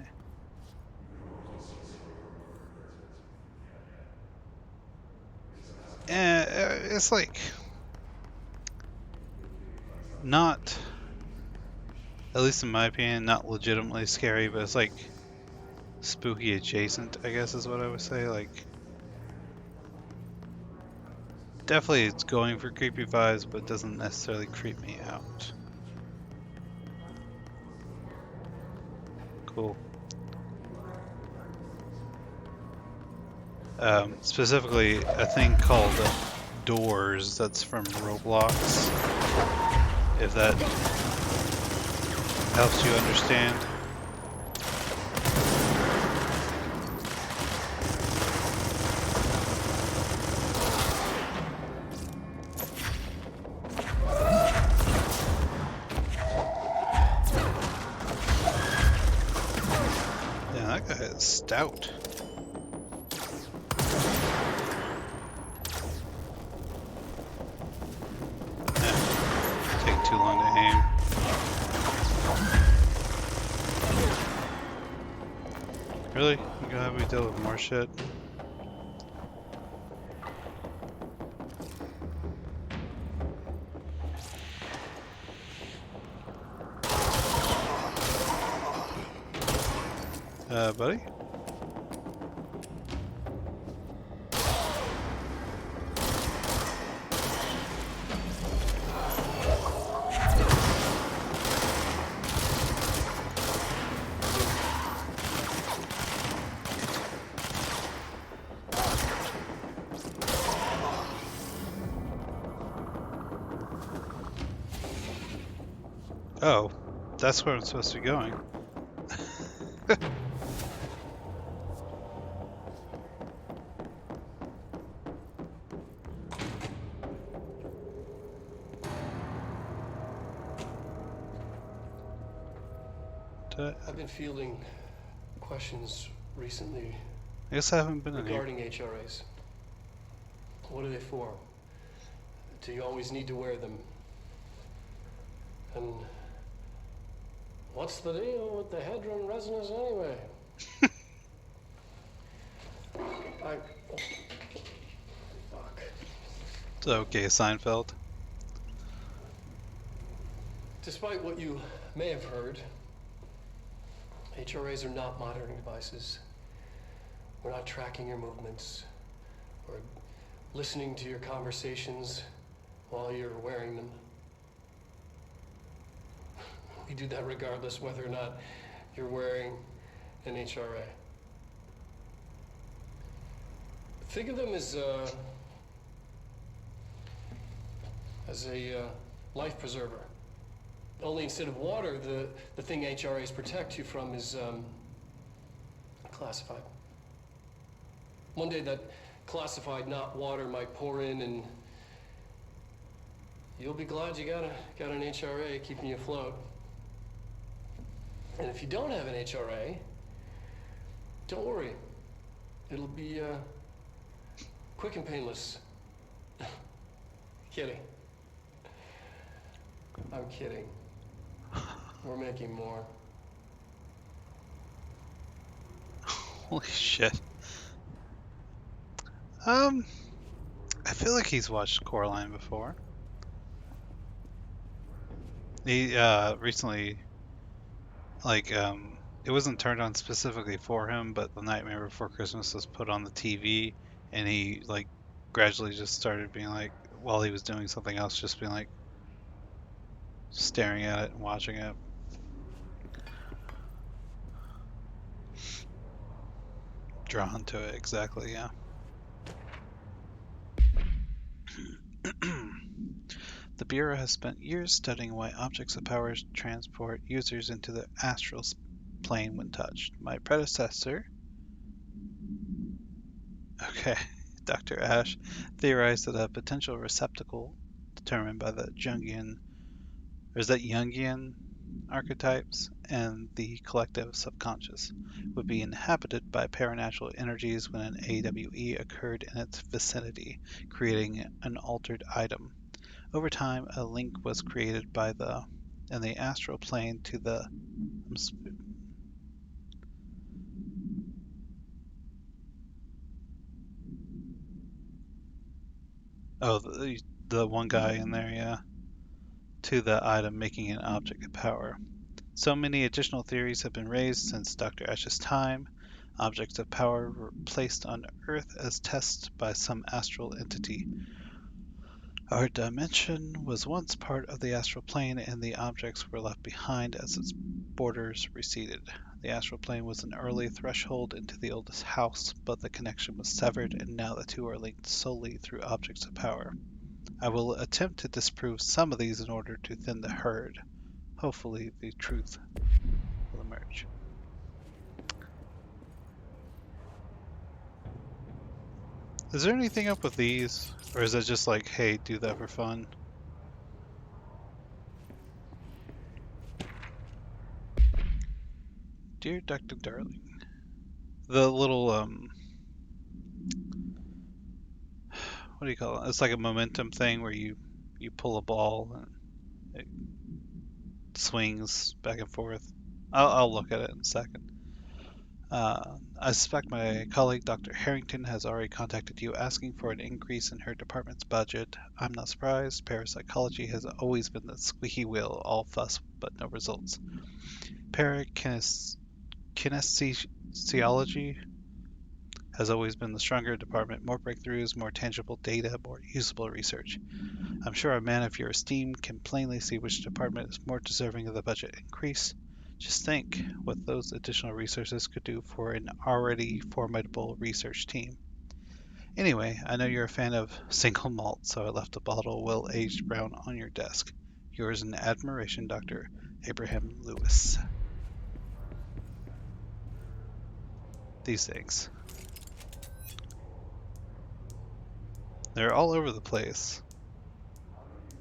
It's like... not... at least in my opinion, not legitimately scary, but it's like... spooky adjacent, I guess is what I would say. Like... definitely it's going for creepy vibes, but doesn't necessarily creep me out. Cool. Specifically, a thing called doors that's from Roblox. If that helps you understand. Stout. Take too long to aim. Really? You gonna have me deal with more shit? Buddy? Oh, that's where I'm supposed to be going. I've been fielding questions recently I guess I haven't been in here. regarding HRAs. What are they for? Do you always need to wear them? And what's the deal with the Hedron resonance anyway? Fuck. It's okay, Seinfeld. Despite what you may have heard, HRAs are not monitoring devices. We're not tracking your movements or listening to your conversations while you're wearing them. We do that regardless whether or not you're wearing an HRA. Think of them as a life preserver. Only instead of water, the thing HRAs protect you from is classified. One day that classified, not water, might pour in, and you'll be glad you got an HRA keeping you afloat. And if you don't have an HRA, don't worry. It'll be quick and painless. Kidding. I'm kidding. We're making more. Holy shit. I feel like he's watched Coraline before. He recently, like, it wasn't turned on specifically for him, but The Nightmare Before Christmas was put on the TV, and he like gradually just started being like, while he was doing something else, just being like staring at it and watching it. Drawn to it, exactly, yeah. The Bureau has spent years studying why objects of power transport users into the astral plane when touched. My predecessor, Dr. Ash, theorized that a potential receptacle determined by the Jungian archetypes and the collective subconscious would be inhabited by paranatural energies when an AWE occurred in its vicinity, creating an altered item. Over time, a link was created in the astral plane to the the one guy in there, yeah, to the item, making an object of power. So many additional theories have been raised since Dr. Ash's time. Objects of power were placed on Earth as tests by some astral entity. Our dimension was once part of the astral plane, and the objects were left behind as its borders receded. The astral plane was an early threshold into the oldest house, but the connection was severed, and now the two are linked solely through objects of power. I will attempt to disprove some of these in order to thin the herd. Hopefully the truth will emerge. Is there anything up with these? Or is it just like, hey, do that for fun? Dear Dr. Darling. The little, what do you call it? It's like a momentum thing where you pull a ball and it swings back and forth. I'll look at it in a second. I suspect my colleague Dr. Harrington has already contacted you asking for an increase in her department's budget. I'm not surprised. Parapsychology has always been the squeaky wheel, all fuss but no results. Kinesiology has always been the stronger department. More breakthroughs, more tangible data, more usable research. I'm sure a man of your esteem can plainly see which department is more deserving of the budget increase. Just think what those additional resources could do for an already formidable research team. Anyway, I know you're a fan of single malt, so I left a bottle of well-aged brown on your desk. Yours in admiration, Dr. Abraham Lewis. These things. They're all over the place.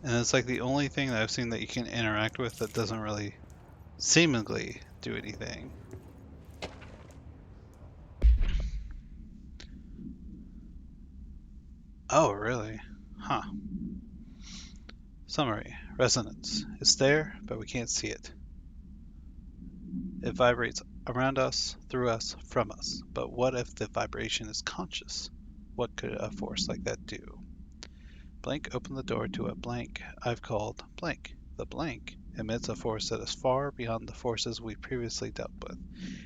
And it's like the only thing that I've seen that you can interact with that doesn't really seemingly do anything. Oh, really? Huh. Summary. Resonance. It's there, but we can't see it. It vibrates around us, through us, from us. But what if the vibration is conscious? What could a force like that do? Blank opened the door to a blank I've called blank. The blank emits a force that is far beyond the forces we previously dealt with.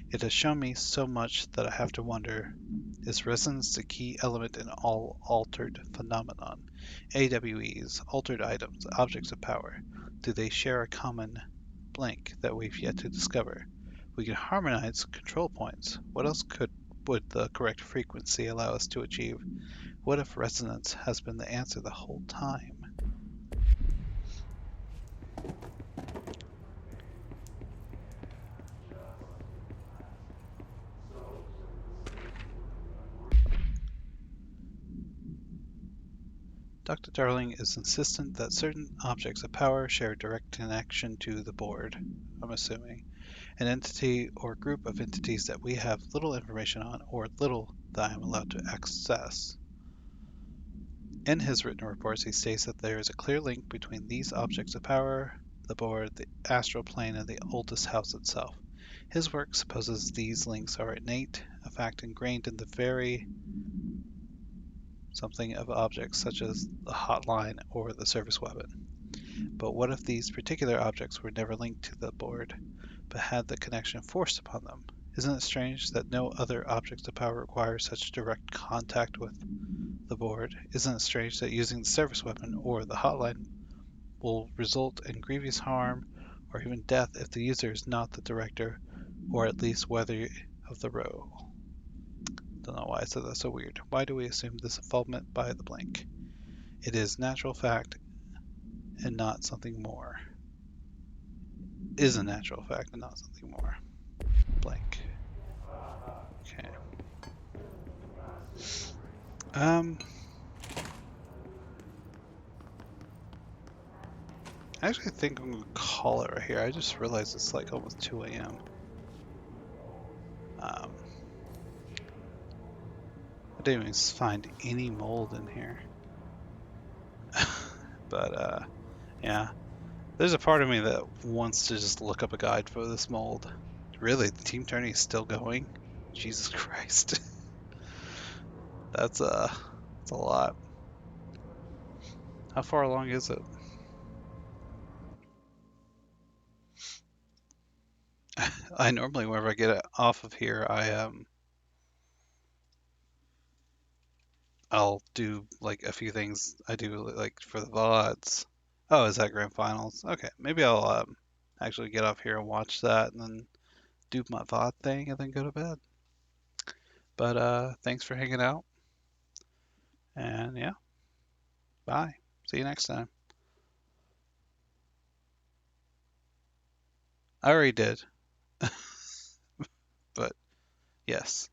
It has shown me so much that I have to wonder, is resonance the key element in all altered phenomenon? AWEs, altered items, objects of power, do they share a common blank that we've yet to discover? We can harmonize control points. What else would the correct frequency allow us to achieve? What if resonance has been the answer the whole time? Dr. Darling is insistent that certain objects of power share a direct connection to the board, I'm assuming. An entity or group of entities that we have little information on or little that I am allowed to access. In his written reports, he states that there is a clear link between these objects of power, the board, the astral plane, and the oldest house itself. His work supposes these links are innate, a fact ingrained in the very something of objects such as the hotline or the service weapon. But what if these particular objects were never linked to the board, but had the connection forced upon them? Isn't it strange that no other objects of power require such direct contact with the board? Isn't it strange that using the service weapon or the hotline will result in grievous harm or even death if the user is not the director or at least worthy of the role? Don't know why I said that's so weird. Why do we assume this involvement by the blank? It is natural fact and not something more. Is a natural fact and not something more. Blank. Okay. I actually think I'm gonna call it right here. I just realized it's like almost 2 a.m. I didn't even find any mold in here. But yeah. There's a part of me that wants to just look up a guide for this mold. Really, the team tourney is still going? Jesus Christ. That's a lot. How far along is it? I normally, whenever I get it off of here, I'll do like a few things I do like for the VODs. Oh, is that grand finals? Okay, maybe I'll actually get off here and watch that and then do my VOD thing and then go to bed. But thanks for hanging out. And yeah, bye. See you next time. I already did. But yes.